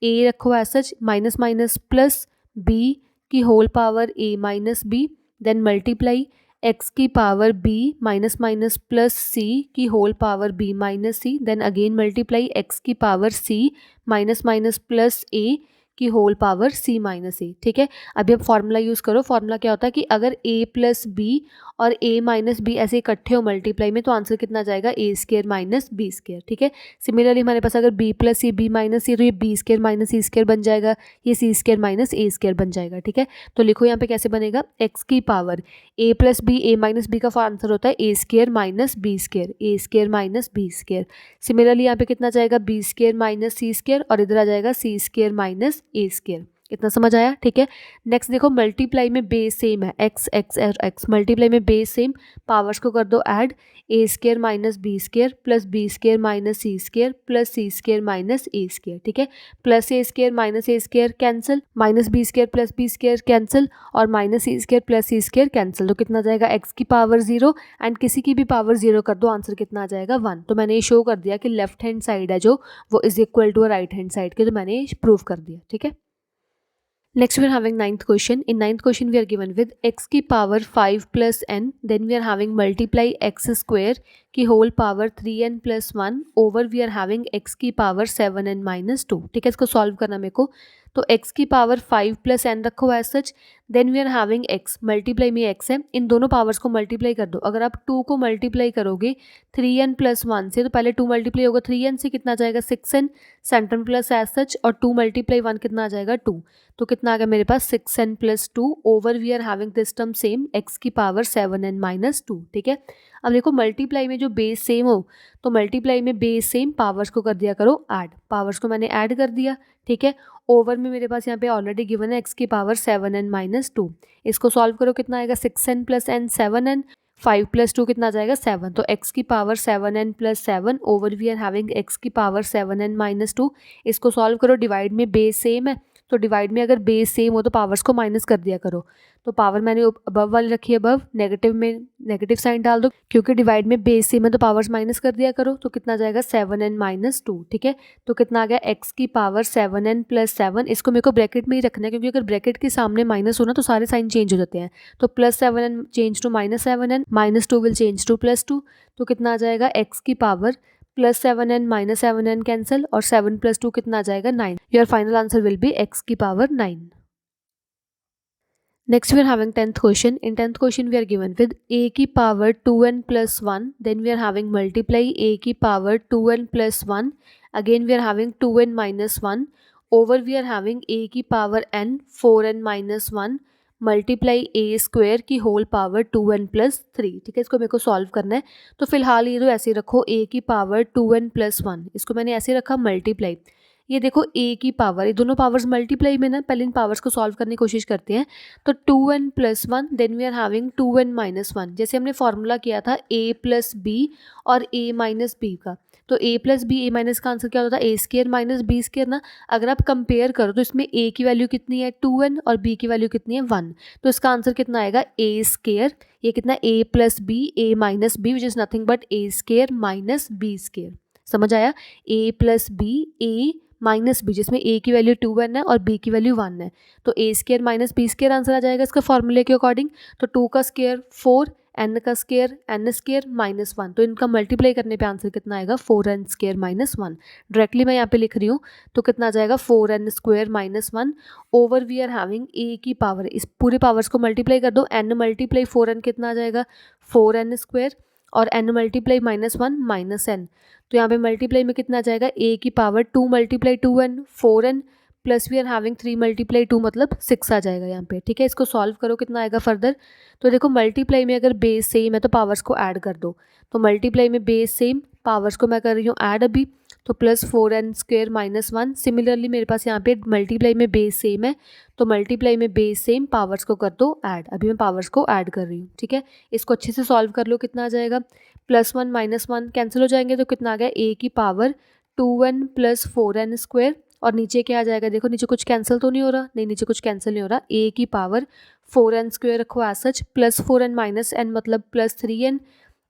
ए रखो as such, minus minus plus b की whole power a minus b. Then multiply x की power B minus minus plus c की whole power B minus c. Then again multiply x की power C minus minus plus a की whole power C minus a. ठीक है, अभी अब फॉर्मूला यूज़ करो. फॉर्मूला क्या होता है कि अगर ए प्लस बी और ए माइनस बी ऐसे इकट्ठे हो मल्टीप्लाई में, तो आंसर कितना जाएगा, a square minus B square. ठीक है, सिमिलरली हमारे पास अगर बी प्लस सी बी माइनस सी, तो ये b square minus c square बन जाएगा, ये c square minus a square बन जाएगा. ठीक है, तो लिखो यहाँ पे कैसे बनेगा, एक्स की power A plus b, a minus B का आंसर होता है a square minus B square, a square minus B square. Similarly यहाँ पे कितना जाएगा, b square minus c square, और इधर आ जाएगा c square minus a square. इतना समझ आया. ठीक है, नेक्स्ट देखो, मल्टीप्लाई में बेस सेम है, एक्स एक्स और एक्स, मल्टीप्लाई में बेस सेम, पावर्स को कर दो add, A square minus B square plus b square minus c square plus c square minus a square. ठीक है, plus a square minus a square cancel, minus B square plus b square cancel, और minus c square plus c square cancel. तो कितना जाएगा, एक्स की पावर 0 एंड किसी की भी पावर 0 कर दो, आंसर कितना आ जाएगा, 1. तो मैंने ये शो कर दिया कि लेफ्ट हैंड साइड है जो, वो is equal to right hand side के, तो मैंने प्रूव कर दिया. ठीक है, next we are having 9th question. In 9th question we are given with x की power 5 plus n, then we are having multiply x square की whole power 3n plus 1 over we are having x की power 7n minus 2. ठीक है, इसको सॉल्व करना मेरे को. तो x की पावर 5 प्लस n रखो as such, then we are having x, multiply में x है, इन दोनों पावर्स को मल्टीप्लाई कर दो. अगर आप 2 को मल्टीप्लाई करोगे 3n प्लस 1 से, तो पहले 2 मल्टीप्लाई होगा 3n से, कितना आ जाएगा 6n, सेंटर प्लस एज सच, और 2 मल्टीप्लाई 1 कितना आ जाएगा 2. तो कितना आ गया मेरे पास 6n plus 2 over we are having this term same, x की पावर 7n माइनस 2. ठीक है, अब देखो मल्टीप्लाई में जो बेस सेम हो, तो मल्टीप्लाई में बेस सेम, पावर्स को कर दिया करो ऐड, पावर्स को मैंने ऐड कर दिया. ठीक है, ओवर में मेरे पास यहाँ पे ऑलरेडी गिवन है एक्स की पावर 7n माइनस 2. इसको सॉल्व करो, कितना आएगा 6n plus n 7n, 5 plus 2 कितना आ जाएगा 7. तो x की power 7n plus 7 over we are having x की पावर 7n माइनस 2. इसको सॉल्व करो, डिवाइड में बेस सेम है, तो डिवाइड में अगर बेस सेम हो तो पावर्स को माइनस कर दिया करो. तो पावर मैंने अबव वाली रखी है, अबव नेगेटिव में नेगेटिव साइन डाल दो, क्योंकि डिवाइड में बेस सेम है तो पावर्स माइनस कर दिया करो. तो कितना जाएगा 7n माइनस 2. ठीक है, तो कितना आ गया x की पावर 7n प्लस 7. इसको मेरे को ब्रैकेट में ही रखना है, क्योंकि अगर ब्रैकेट के सामने माइनस हो ना, तो सारे साइन चेंज हो जाते हैं. तो plus 7n change to minus 7n, minus 2 will change to plus 2. तो कितना आ जाएगा x की पावर +7n -7n कैंसिल और 7 + 2 कितना आ जाएगा 9. Your final answer will B x की power 9. Next we are having 10th question. In 10th question we are given with a की power 2n plus 1. Then we are having multiply a की power 2n plus 1. Again we are having 2n minus 1. Over we are having a की power n 4n minus 1. Multiply ए स्क्वायर की होल पावर 2n प्लस 3. ठीक है, इसको मेरे को सॉल्व करना है. तो फिलहाल ये तो ऐसे ही रखो, a की पावर 2n प्लस 1, इसको मैंने ऐसे रखा मल्टीप्लाई. ये देखो a की पावर, ये दोनों पावर्स मल्टीप्लाई में ना, पहले इन पावर्स को सॉल्व करने की कोशिश करते हैं. तो 2n plus 1, then we are having 2n minus 1. जैसे हमने फॉर्मूला किया था a प्लस बी और a माइनस बी का, तो a plus B a minus का आंसर क्या होता है a square minus B square ना. अगर आप कंपेयर करो तो इसमें a की वैल्यू कितनी है 2n और b की वैल्यू कितनी है 1, तो इसका आंसर कितना आएगा a स्केयर. ये कितना a plus B a minus B which is nothing but a square minus B square. समझ आया, a plus B a minus B, जिसमें a की वैल्यू 2n है और b की वैल्यू 1 है, तो a square minus B square answer आ जाएगा इसका फॉर्मूले के अकॉर्डिंग. तो 2 का स्केयर 4, n का स्केयर n स्केयर माइनस 1, तो इनका मल्टीप्लाई करने पे आंसर कितना आएगा 4n स्केयर माइनस 1. डायरेक्टली मैं यहाँ पे लिख रही हूँ, तो कितना आ जाएगा 4n square minus 1. Over we are having a की पावर, इस पूरे पावर्स को मल्टीप्लाई कर दो, n मल्टीप्लाई 4n कितना आ जाएगा 4n स्क्वायर और n multiply minus 1 minus n. तो यहाँ पे मल्टीप्लाई में कितना आ जाएगा a की power 2 multiply 2n 4n plus we are having 3 multiply 2 मतलब 6 आ जाएगा यहाँ पे. ठीक है, इसको सॉल्व करो कितना आएगा फर्दर. तो देखो मल्टीप्लाई में अगर बेस सेम है तो पावर्स को ऐड कर दो. तो मल्टीप्लाई में बेस सेम, पावर्स को मैं कर रही हूँ ऐड अभी, तो plus 4n square minus 1. Similarly मेरे पास यहाँ पे मल्टीप्लाई में बेस सेम है, तो मल्टीप्लाई में बेस सेम, पावर्स को कर दो ऐड. अभी मैं पावर्स को ऐड कर रही हूँ. ठीक है, इसको अच्छे से सॉल्व कर लो कितना आ जाएगा. +1 -1 कैंसिल हो जाएंगे, तो कितना आ गया a की power 2n plus 4n square और नीचे क्या आ जाएगा, देखो नीचे कुछ कैंसिल तो नहीं हो रहा, नहीं नीचे कुछ कैंसिल नहीं हो रहा. a की पावर 4n स्क्वायर रखो as such, plus 4n minus n मतलब प्लस 3n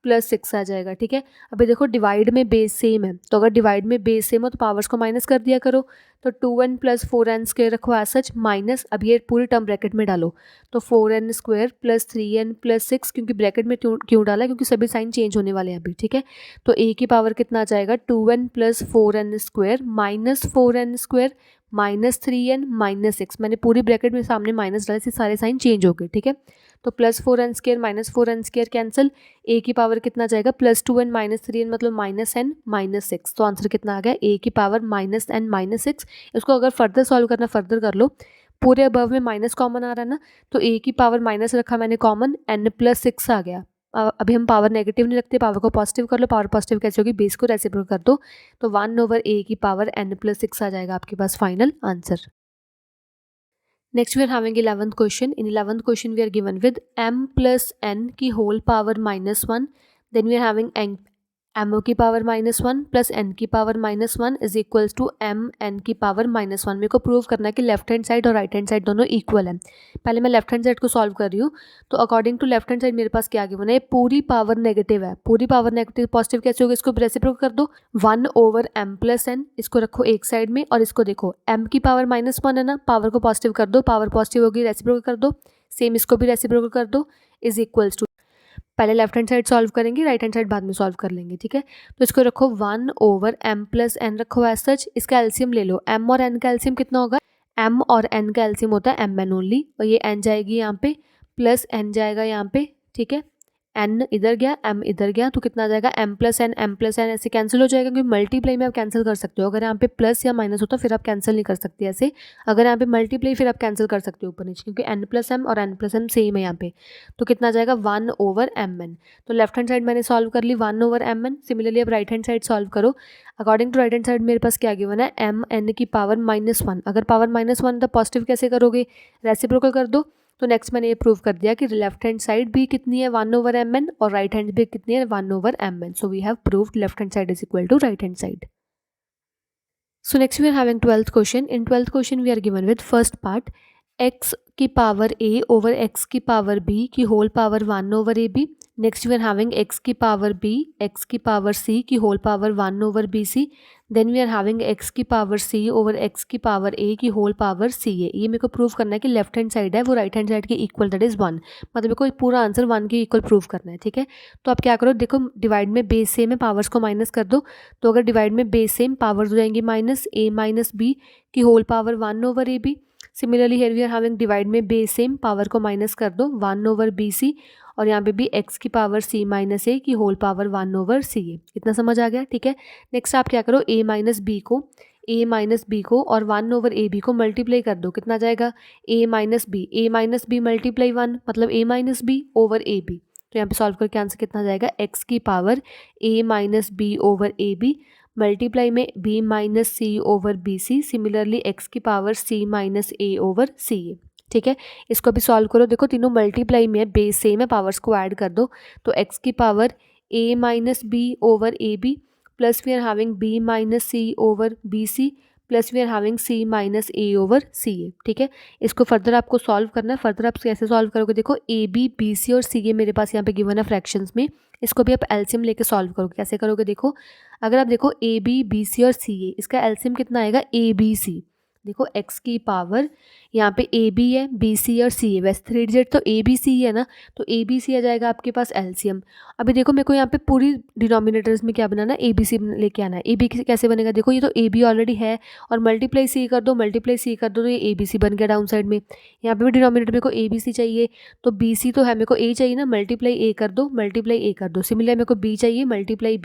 प्लस 6 आ जाएगा. ठीक है, अभी देखो डिवाइड में बेस सेम है, तो अगर डिवाइड में बेस सेम हो तो पावर्स को माइनस कर दिया करो. तो 2n प्लस 4n स्क्वायर रखो एज सच माइनस, अब ये पूरी टर्म ब्रैकेट में डालो, तो 4n square plus 3n plus 6, क्योंकि ब्रैकेट में क्यों डाला, क्योंकि सभी साइन चेंज होने वाले हैं अभी. ठीक है, तो a की पावर कितना आ जाएगा 2n plus 4n square minus 4n square minus 3n minus 6. मैंने पूरी ब्रैकेट में सामने माइनस डाले, से सारे साइन चेंज हो गए. ठीक है, तो plus 4n square minus 4n square cancel, a की पावर कितना जाएगा प्लस 2n माइनस 3n मतलब माइनस n माइनस 6. तो आंसर कितना आ गया a की पावर माइनस n माइनस 6. इसको अगर फर्दर सॉल्व करना फर्दर कर लो, पूरे अबव में माइनस कॉमन आ रहा है ना, तो a की पावर माइनस रखा मैंने कॉमन, n प्लस 6 आ गया. अभी हम पावर नेगेटिव नहीं रखते, पावर को पॉजिटिव कर लो. पावर पॉजिटिव कैसे होगी, बेस को रेसिप्रोकेट कर दो, तो 1/a की पावर n प्लस 6 आ जाएगा आपके पास final answer. Next we are having 11th question. In 11th question we are given with m plus n की whole power minus 1. Then we are having m की पावर माइनस 1 प्लस n की power minus 1 is equals to m n की पावर माइनस 1. मेरे को प्रूव करना है कि लेफ्ट हैंड साइड और राइट हैंड साइड दोनों इक्वल है. पहले मैं लेफ्ट हैंड साइड को सॉल्व कर रही हूँ. तो according to left hand side मेरे पास क्या गिवन है, पूरी पावर नेगेटिव है. पूरी पावर नेगेटिव पॉजिटिव कैसे होगा, इसको रेसिप्रोकेट कर दो, 1/m प्लस n, इसको रखो एक साइड में, और इसको देखो m की पावर माइनस 1 है ना, पावर को पॉजिटिव कर दो, पावर पॉजिटिव होगी रेसिप्रोकेट कर दो, सेम इसको भी रेसिप्रोकेट कर दो, इज इक्वल्स टू, पहले लेफ्ट हैंड साइड सॉल्व करेंगे, राइट हैंड साइड बाद में सॉल्व कर लेंगे. ठीक है, तो इसको रखो 1/m प्लस n रखो एज सच. इसका एलसीएम ले लो, m और n का एलसीएम कितना होगा, m और n का एलसीएम होता है mn ओनली, और ये n जाएगी यहाँ पे प्लस n जाएगा यहाँ पे. ठीक है, n इधर गया m इधर गया, तो कितना आ जाएगा m प्लस n ऐसे कैंसिल हो जाएगा, क्योंकि मल्टीप्लाई में आप कैंसिल कर सकते हो. अगर यहाँ पे प्लस या माइनस होता फिर आप कैंसिल नहीं कर सकते ऐसे, अगर यहाँ पे मल्टीप्लाई फिर आप कैंसिल कर सकते हो ऊपर नीचे, क्योंकि n प्लस m और n प्लस m सेम है यहाँ पे. तो कितना आ जाएगा 1/mn. तो लेफ्ट हैंड साइड मैंने सॉल्व कर ली 1/mn. सिमिलरली अब राइट हैंड साइड सॉल्व करो. According to right hand side मेरे पास क्या गिवन है, m n की पावर माइनस 1. अगर पावर माइनस 1 तो पॉजिटिव कैसे करोगे, रेसिप्रोकल कर दो. तो नेक्स्ट मैंने ये प्रूव कर दिया कि लेफ्ट हैंड साइड भी कितनी है 1/mn और राइट हैंड भी कितनी है 1/mn. So we have proved left hand side is equal to right hand side. So next we are having 12th question. In 12th question we are given with first part x की पावर a over x की पावर b की whole power 1 over ab. Next we are having x की पावर b, x की पावर c की whole power 1 over bc. Then we are having x की पावर c over x की पावर a की होल पावर ca. ये मेरे को प्रूव करना है कि लेफ्ट हैंड साइड है वो राइट हैंड साइड के इक्वल, दैट इज 1. मतलब मेरे को पूरा आंसर 1 के इक्वल प्रूव करना है. ठीक है, तो आप क्या करो, देखो डिवाइड में बेस सेम है, पावर्स को माइनस कर दो. तो अगर डिवाइड में बेस सेम, पावर्स हो जाएंगी माइनस a माइनस b की whole power 1 over ab. Similarly here we are having divide में बेस सेम, पावर को माइनस कर दो 1 over bc, और यहाँ पे भी x की पावर c माइनस a की होल पावर 1 over ca. इतना समझ आ गया. ठीक है, नेक्स्ट आप क्या करो, a माइनस b को और 1 over ab को मल्टीप्लाई कर दो. कितना जाएगा, a माइनस b मल्टीप्लाई 1 मतलब a minus b over A B. तो यहाँ पे सॉल्व करके आंसर कितना जाएगा, x की power a minus b over A b multiply में b minus c over b c. Similarly x की power c minus a over c a. ठीक है, इसको भी सॉल्व करो. देखो तीनों मल्टीप्लाई में है, बेस सेम है, पावर्स को ऐड कर दो. तो x की power a minus b over A b plus we are having b minus c over b c plus we are having c minus a over c a. ठीक है, इसको फर्दर आपको सॉल्व करना है. फर्दर आप कैसे सॉल्व करोगे, देखो a b b c और c a मेरे पास यहाँ पे गिवन है फ्रैक्शंस में. इसको भी आप एलसीएम लेके सॉल्व करोगे. कैसे करोगे, देखो अगर आप देखो ए बी बी सी और सी ए, इसका एलसीएम कितना आएगा, ए बी सी. देखो x की पावर यहाँ पे ए बी है, बी सी और सी ए, वैसे 3 डिजिट तो ए बी सी है ना, तो ए बी सी आ जाएगा आपके पास एलसीएम. अभी देखो मेरे को यहाँ पे पूरी डिनोमिनेटर्स में क्या बनाना है, ए बी सी लेके आना है. ए बी कैसे बनेगा, देखो ये तो ए बी ऑलरेडी है और मल्टीप्लाई सी कर दो तो ये ए बी सी बन गया डाउन साइड में. यहाँ पे भी डिनोमिनेटर मेरे को ए बी सी चाहिए, तो बी सी तो है, मेरे को ए चाहिए ना, मल्टीप्लाई ए कर दो. सिमिलर मेरे को बी चाहिए, मल्टीप्लाई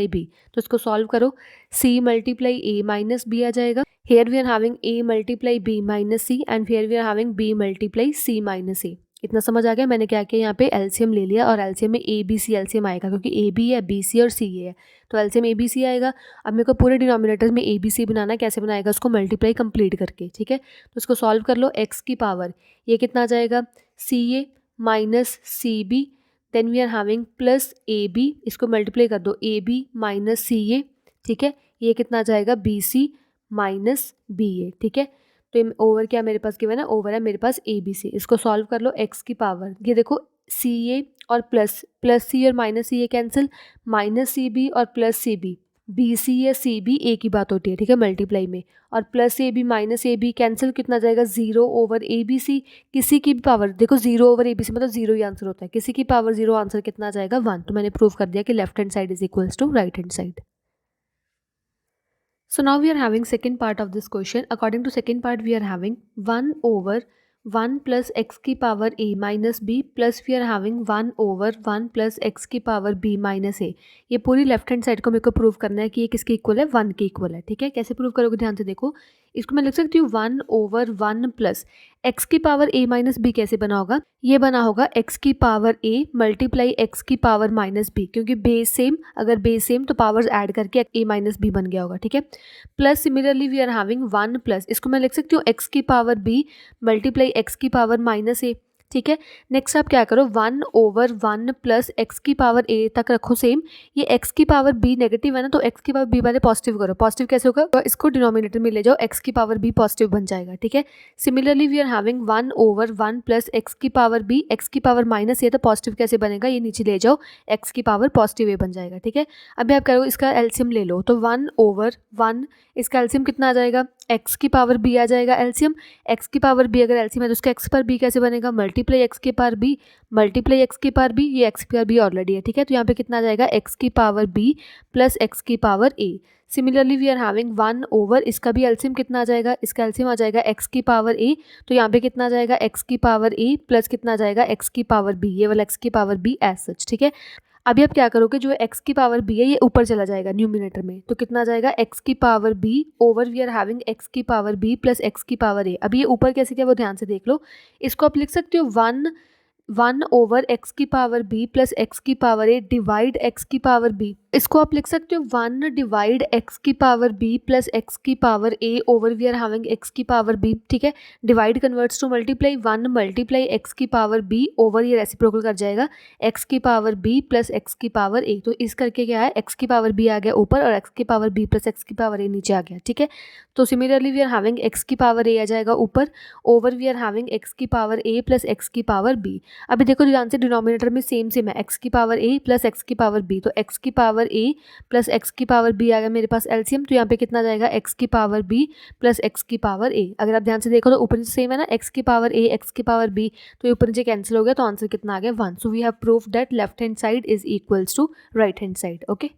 बी. तो इसको सॉल्व करो, सी मल्टीप्लाई ए माइनस बी आ जाएगा. Here we are having a multiply b minus c and here we are having b multiply c minus a. इतना समझ आ गया. मैंने क्या किया, यहाँ पे एलसीएम ले लिया और एलसीएम में ए बी सी एलसीएम आएगा क्योंकि ए बी है, बी सी और सी ए है, तो एलसीएम ए बी सी आएगा. अब मेरे को पूरे डिनोमिनेटर में ए बी सी बनाना है. कैसे बनाएगा, उसको मल्टीप्लाई कंप्लीट करके. ठीक है, तो उसको सॉल्व कर लो. एक्स की पावर ये कितना आ जाएगा, c a minus C b, then we are having plus A b, इसको मल्टीप्लाई कर दो, ए बी माइनस सी ए. ठीक है, ये कितना आ जाएगा, बी सी माइनस बी ए. ठीक है, तो ओवर क्या मेरे पास गिवन है, ओवर है मेरे पास ए बी सी. इसको सॉल्व कर लो. एक्स की पावर ये देखो सी ए और प्लस सी और minus C A cancel, minus C B और प्लस सी बी, बी सी या सी बी ए की बात होती है. ठीक है, मल्टीप्लाई में, और plus A B minus A B cancel, कितना जाएगा, 0 ओवर ए बी सी. किसी की भी पावर देखो 0 ओवर ए बी सी मतलब 0 ही आंसर होता है, किसी की पावर 0, आंसर कितना जाएगा 1. तो मैंने प्रूव कर दिया कि left hand side is equals to right hand side. So now we are having second part of this question. According to second part we are having 1 over 1 plus x की power a minus b plus we are having 1 over 1 plus x की पावर b माइनस a. ये पूरी लेफ्ट हैंड साइड को मेरे को प्रूव करना है कि ये किसके इक्वल है, 1 के इक्वल है. ठीक है, कैसे प्रूव करोगे, ध्यान से देखो. इसको मैं लिख सकती हूँ 1 ओवर 1 प्लस x की पावर a माइनस b. कैसे बना होगा, ये बना होगा x की पावर a मल्टीप्लाई x की पावर माइनस b, क्योंकि बेस सेम, अगर बेस सेम तो पावर्स ऐड करके a माइनस b बन गया होगा. ठीक है, plus similarly we are having 1 plus, इसको मैं लिख सकती हूँ x की पावर b मल्टीप्लाई x की पावर माइनस a. ठीक है, नेक्स्ट आप क्या करो, 1 ओवर 1 प्लस एक्स की पावर a तक रखो सेम. ये x की पावर b नेगेटिव है ना, तो x की पावर b वाले पॉजिटिव करो. पॉजिटिव कैसे होगा, तो इसको डिनोमिनेटर में ले जाओ, x की पावर b पॉजिटिव बन जाएगा. ठीक है, similarly we are having 1 over 1 plus X की पावर b, एक्स की पावर माइनस a, तो पॉजिटिव कैसे बनेगा, ये नीचे ले जाओ, x की पावर पॉजिटिव a बन जाएगा. ठीक है, अभी आप करो इसका एलसीएम ले लो, तो 1 ओवर 1, इसका एलसीएम कितना आ जाएगा, x की पावर b आ जाएगा एलसीएम. x की पावर b अगर एलसीएम है तो उसका x पर b कैसे बनेगा, मल्टीप्लाई x की पावर b मल्टीप्लाई x की पावर b, ये x की पावर b ऑलरेडी है. ठीक है, तो यहाँ पे कितना आ जाएगा, x की पावर b प्लस x की power a. Similarly we are having 1 over, इसका भी एलसीएम कितना आ जाएगा, इसका एलसीएम आ जाएगा x की पावर a, तो यहाँ पे कितना आ जाएगा, x की पावर a प्लस कितना आ जाएगा, x की पावर b, ये वाला x की पावर b एज सच. ठीक है, अभी आप क्या करोगे, जो x की पावर b है ये ऊपर चला जाएगा न्यूमिनेटर में, तो कितना आ जाएगा, x की power b over we are having x की पावर b प्लस x की पावर a. अभी ये ऊपर कैसे किया वो ध्यान से देख लो. इसको आप लिख सकते हो 1 ओवर x की पावर b प्लस x की पावर a डिवाइड x की पावर b. इसको आप लिख सकते हो 1 डिवाइड एक्स की पावर बी प्लस एक्स की power A over we are having X की पावर बी, ठीक है। Divide converts to multiply, 1 multiply x की पावर बी ओवर ये रेसिप्रोकल कर जाएगा एक्स की पावर बी प्लस एक्स की पावर ए। तो इस करके क्या है, एक्स की पावर बी आ गया ऊपर और एक्स की पावर बी प्लस एक्स की पावर ए नीचे आ गया, ठीक है। तो similarly we are having X की पावर ए आ जाएगा ऊपर over we are having X की पावर ए प्लस एक्स की पावर बी। अभी देखो ध्यान से डिनोमिनेटर में सेम सेम है, एक्स की पावर ए प्लस एक्स की पावर बी, तो एक्स की पावर ए प्लस एक्स की पावर बी आ गया मेरे पास एलसीएम। तो यहाँ पे कितना जाएगा, एक्स की पावर बी प्लस एक्स की पावर ए। अगर आप ध्यान से देखो तो ऊपर नीचे सेम है ना, एक्स की पावर ए एक्स की पावर बी, तो ये ऊपर नीचे कैंसिल हो गया, तो आंसर कितना आ गया 1। So we have proved that left hand side is equals to right hand side, okay.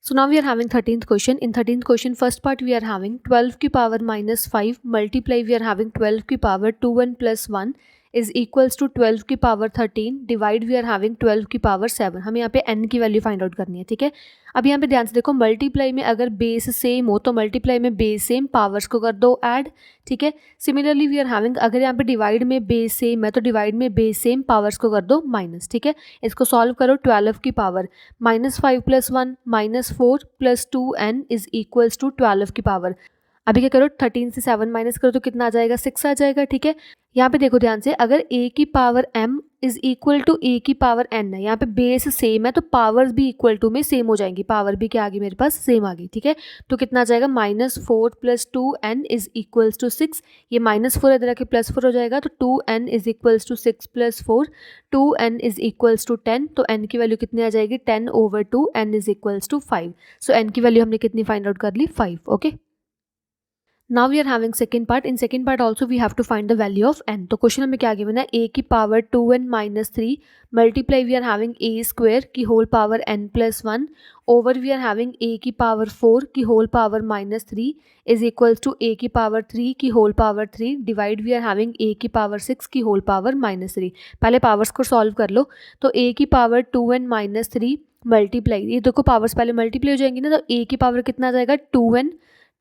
So now we are having 13th question. In 13th question, first part we are having 12 की power minus 5 multiply we are having 12 की power 2n plus 1 is equals to 12 की power 13 divide we are having 12 की पावर 7। हमें यहाँ पे n की वैल्यू फाइंड आउट करनी है, ठीक है। अब यहाँ पे ध्यान से देखो, मल्टीप्लाई में अगर बेस सेम हो तो मल्टीप्लाई में बेस सेम, पावर्स को कर दो ऐड, ठीक है। सिमिलरली वी आर हैविंग अगर यहाँ पे डिवाइड में बेस सेम है तो डिवाइड में बेस सेम, पावर्स को कर दो माइनस, ठीक है। इसको सॉल्व करो, 12 की power -5 + 1 -4 + 2n is equals to 12 की पावर। अभी क्या करो, 13 से 7 माइनस करो तो कितना आ जाएगा, 6 आ जाएगा, ठीक है। यहाँ पे देखो ध्यान से, अगर a की power m is equal to a की पावर n है, यहाँ पे बेस सेम है तो पावर्स भी इक्वल टू में सेम हो जाएंगी, पावर भी क्या आ गई मेरे पास, सेम आ गई, ठीक है। तो कितना आ जाएगा, -4 + 2n इज इक्वल्स टू 6। ये -4 इधर आके +4 हो जाएगा, तो 2n is equals to 6 + 4, 2n is equals to 10। तो n की वैल्यू कितनी आ जाएगी, 10/2, n is equals to 5। So n की वैल्यू हमने कितनी फाइंड आउट कर ली, 5, okay. Now we are having second part. In second part also we have to find the value of n. तो क्वेश्चन हमें क्या गिवन है, a की power 2n - 3 multiply we are having a square की whole power n + 1 over we are having a की पावर 4 की whole power -3 is equals to a की पावर 3 की whole power 3 divide we are having a की पावर 6 की होल पावर -3। पहले पावर्स को सॉल्व कर लो, तो a की पावर 2n - 3 मल्टीप्लाई, ये देखो पावर्स पहले मल्टीप्लाई हो जाएंगी ना, तो a की पावर कितना आ जाएगा,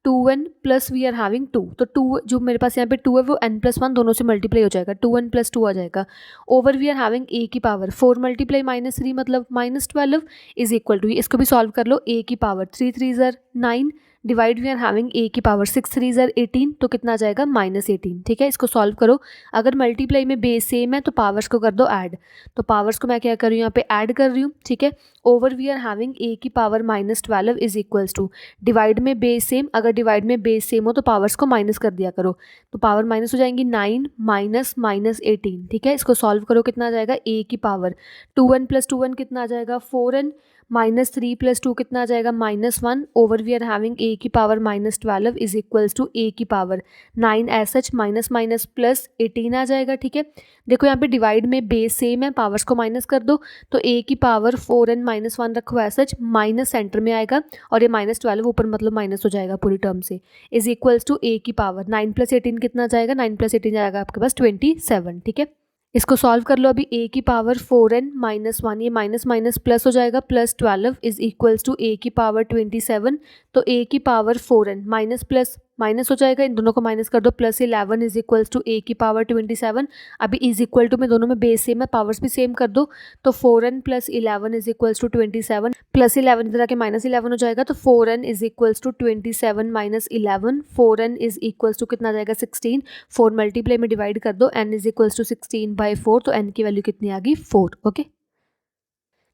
2n plus we are having 2, तो 2 जो मेरे पास यहाँ पे 2 है वो n + 1 दोनों से मल्टीप्लाई हो जाएगा, 2n + 2 आ जाएगा over we are having a की पावर 4 मल्टीप्लाई -3 मतलब -12 इज इक्वल टू, इसको भी सॉल्व कर लो, a की पावर 3 3 ज़र 9 divide we are having a की पावर 6 3 ज़र 18, तो कितना आ जाएगा -18, ठीक है। इसको सॉल्व करो, अगर मल्टीप्लाई में बेस सेम है तो पावर्स को कर दो ऐड, तो पावर्स को मैं क्या कर रही हूँ, यहाँ पे ऐड कर रही हूँ, ठीक है। Over we are having a की power -12 is equals to, divide में बेस सेम, अगर डिवाइड में बेस सेम हो तो पावर्स को माइनस कर दिया करो, तो पावर माइनस हो जाएंगी 9 -18, ठीक है। इसको सॉल्व करो, कितना आ जाएगा, a की पावर 2n + 2n कितना आ जाएगा, 4n -3 + 2 कितना आ जाएगा, -1 over we are having a की power -12 is equals to a की power 9 as such minus minus plus 18 आ जाएगा, ठीक है। देखो यहाँ पे डिवाइड में बेस सेम है, पावर्स को माइनस कर दो, तो a की पावर 4n - 1 रखो एज सच, माइनस सेंटर में आएगा और ये -12 ऊपर मतलब माइनस हो जाएगा पूरी टर्म से, इज इक्वल्स टू a की पावर 9 + 18 कितना जाएगा, 9 + 18 जाएगा आपके पास 27, ठीक है। इसको सॉल्व कर लो, अभी a की पावर 4n - 1, ये माइनस माइनस प्लस हो जाएगा, +12 इज इक्वल्स टू a की पावर 27, तो a की power 4n minus plus minus हो जाएगा, इन दोनों को माइनस कर दो, +11 इज इक्वल्स टू a की पावर 27। अभी इज इक्वल टू में दोनों में बेस सेम है, पावर्स भी सेम कर दो, तो 4n + 11 इज इक्वल्स टू 27, +11 इधर आके -11 हो जाएगा, तो 4n is equals to 27 - 11, 4n is equals to कितना जाएगा, 16, 4 मल्टीप्लाई में डिवाइड कर दो, n इज इक्वल्स टू 16/4, तो n की वैल्यू कितनी आ गई, 4, okay.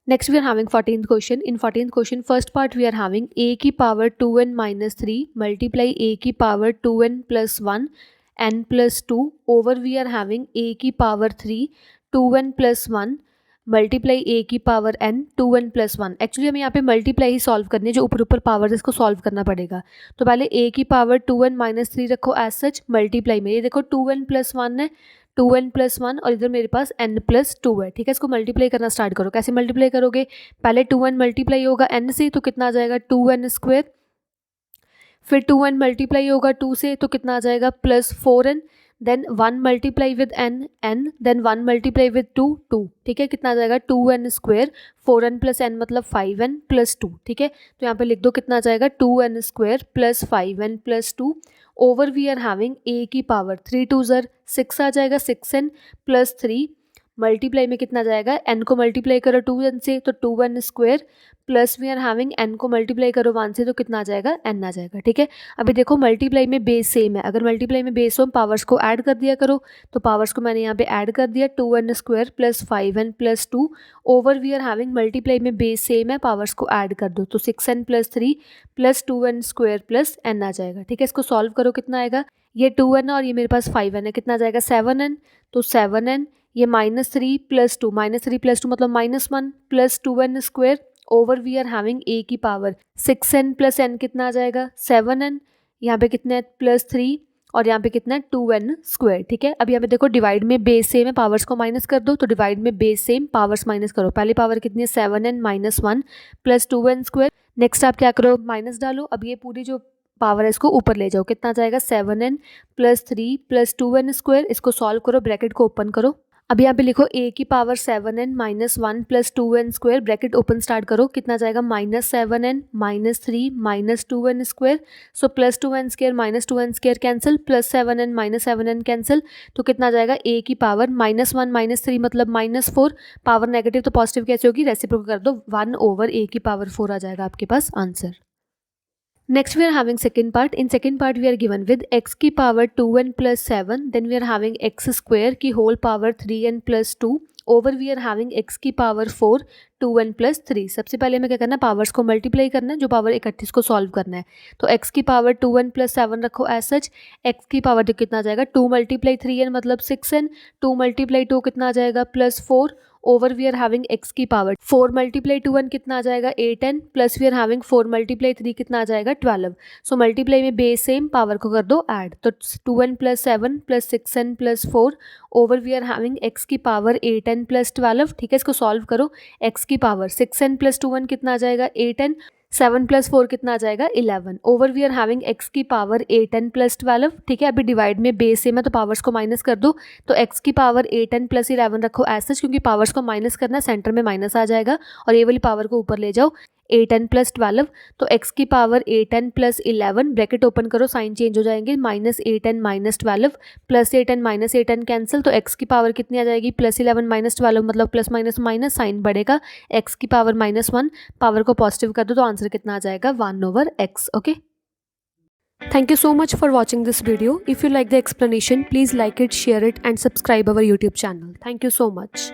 Next we are having 14th question. In 14th question, first part we are having a की power 2n - 3 multiply a की power 2n + 1 n + 2 over we are having a की power 3 2n + 1 मल्टीप्लाई a की पावर n 2n + 1। एक्चुअली हमें यहाँ पे मल्टीप्लाई ही सॉल्व करनी है, जो ऊपर ऊपर पावर है इसको सॉल्व करना पड़ेगा। तो पहले a की पावर 2n - 3 रखो एज सच, मल्टीप्लाई में ये देखो 2n + 1 है, 2n + 1 और इधर मेरे पास n + 2 है, ठीक है। इसको मल्टीप्लाई करना स्टार्ट करो, कैसे मल्टीप्लाई करोगे, पहले 2n मल्टीप्लाई होगा n से, तो कितना आ जाएगा, 2n², फिर 2n मल्टीप्लाई होगा 2 से, तो कितना आ जाएगा, +4n, then 1 multiply with n, then 1 multiply with 2, ठीक है। कितना आ जाएगा, 2n², 4n + n मतलब 5n + 2, ठीक है। तो यहाँ पे लिख दो, कितना आ जाएगा, 2n² + 5n + 2 over we are having a की पावर 3 2 ज़र 6 आ जाएगा, 6n + 3 मल्टीप्लाई में कितना जाएगा, n को मल्टीप्लाई करो 2n से तो 2n square plus we are having n को मल्टीप्लाई करो 1 से तो कितना आ जाएगा, n आ जाएगा। ठीक है, अभी देखो मल्टीप्लाई में बेस सेम है, अगर मल्टीप्लाई में बेस हो पावर्स को ऐड कर दिया करो, तो पावर्स को मैंने यहाँ पे ऐड कर दिया 2n square plus 5n plus 2 over we are having multiply में बेस सेम है, पावर्स को ऐड कर दो तो 6n plus 3 plus 2n square plus n आ जाएगा। ठीक है, इसको सॉल्व करो, कितना आएगा, ये 2n और ये मेरे पास 5n है, कितना आ जाएगा 7n, तो 7n ये -3 प्लस 2 -3 प्लस 2 मतलब -1 plus 2n square over we are having a की पावर 6n प्लस n कितना आ जाएगा 7n, यहाँ पे कितना है +3 और यहाँ पे कितना है 2n स्क्वायर। ठीक है, अब यहाँ पे देखो डिवाइड में बेस सेम है, पावर्स को माइनस कर दो, तो डिवाइड में बेस सेम पावर्स माइनस करो, पहली पावर कितनी है 7n minus 1 plus 2n square. Next आप क्या करो, माइनस डालो, अब ये पूरी जो पावर है इसको ऊपर ले जाओ, कितना आ जाएगा 7n plus 3 plus 2n square, इसको सॉल्व करो, ब्रैकेट को ओपन करो। अब यहाँ पे लिखो a की power 7n minus 1 plus 2n square, bracket open start करो, कितना जाएगा -7n minus 3 minus 2n square, so plus 2n square minus 2n square cancel, plus 7n minus 7n cancel, तो कितना जाएगा a की पावर -1 माइनस 3 मतलब -4, पावर नेगेटिव तो पॉजिटिव कैसे होगी, रेसिप्रोकल कर दो, 1 ओवर a की पावर 4 आ जाएगा आपके पास answer. Next we are having second part. In second part we are given with x की power 2n plus 7, then we are having x square की whole power 3n plus 2 over we are having x की power 4 2n plus 3। सबसे पहले हमें क्या करना है, पावर्स को मल्टीप्लाई करना है, जो पावर 31 को सॉल्व करना है, तो x की पावर 2n plus 7 रखो एज सच, x की पावर देखो कितना आ जाएगा 2 मल्टीप्लाई 3n मतलब 6n, 2 मल्टीप्लाई 2 कितना आ जाएगा +4 over we are having x की पावर 4 मल्टीप्लाई 2n कितना आ जाएगा 8n plus we are having 4 multiply 3 कितना आ जाएगा 12। सो मल्टीप्लाई में बेस सेम, पावर को कर दो ऐड, तो 2n plus 7 plus 6n plus 4 over we are having x की पावर 8n प्लस 12। ठीक है, इसको सॉल्व करो, x की पावर 6n प्लस 2n कितना आ जाएगा 8n, 7 प्लस 4 कितना आ जाएगा 11 over we are having x की पावर 8n प्लस 12। ठीक है, अभी डिवाइड में बेस सेम है तो पावर्स को माइनस कर दो, तो x की पावर 8n प्लस 11 रखो एज सच, क्योंकि पावर्स को माइनस करना, सेंटर में माइनस आ जाएगा और ये वाली पावर को ऊपर ले जाओ 8n प्लस 12, तो x की power 8n plus 11, bracket open करो, साइन चेंज हो जाएंगे, -8n minus 12 plus 8n minus 8n cancel, तो x की पावर कितनी आ जाएगी +11 माइनस 12 मतलब प्लस माइनस माइनस, साइन बढ़ेगा, x की पावर -1, पावर को पॉजिटिव कर दो तो आंसर कितना आ जाएगा 1 over x। Okay, thank you so much for watching this video. If you like the explanation, please like it, share it and subscribe our YouTube channel. Thank you so much.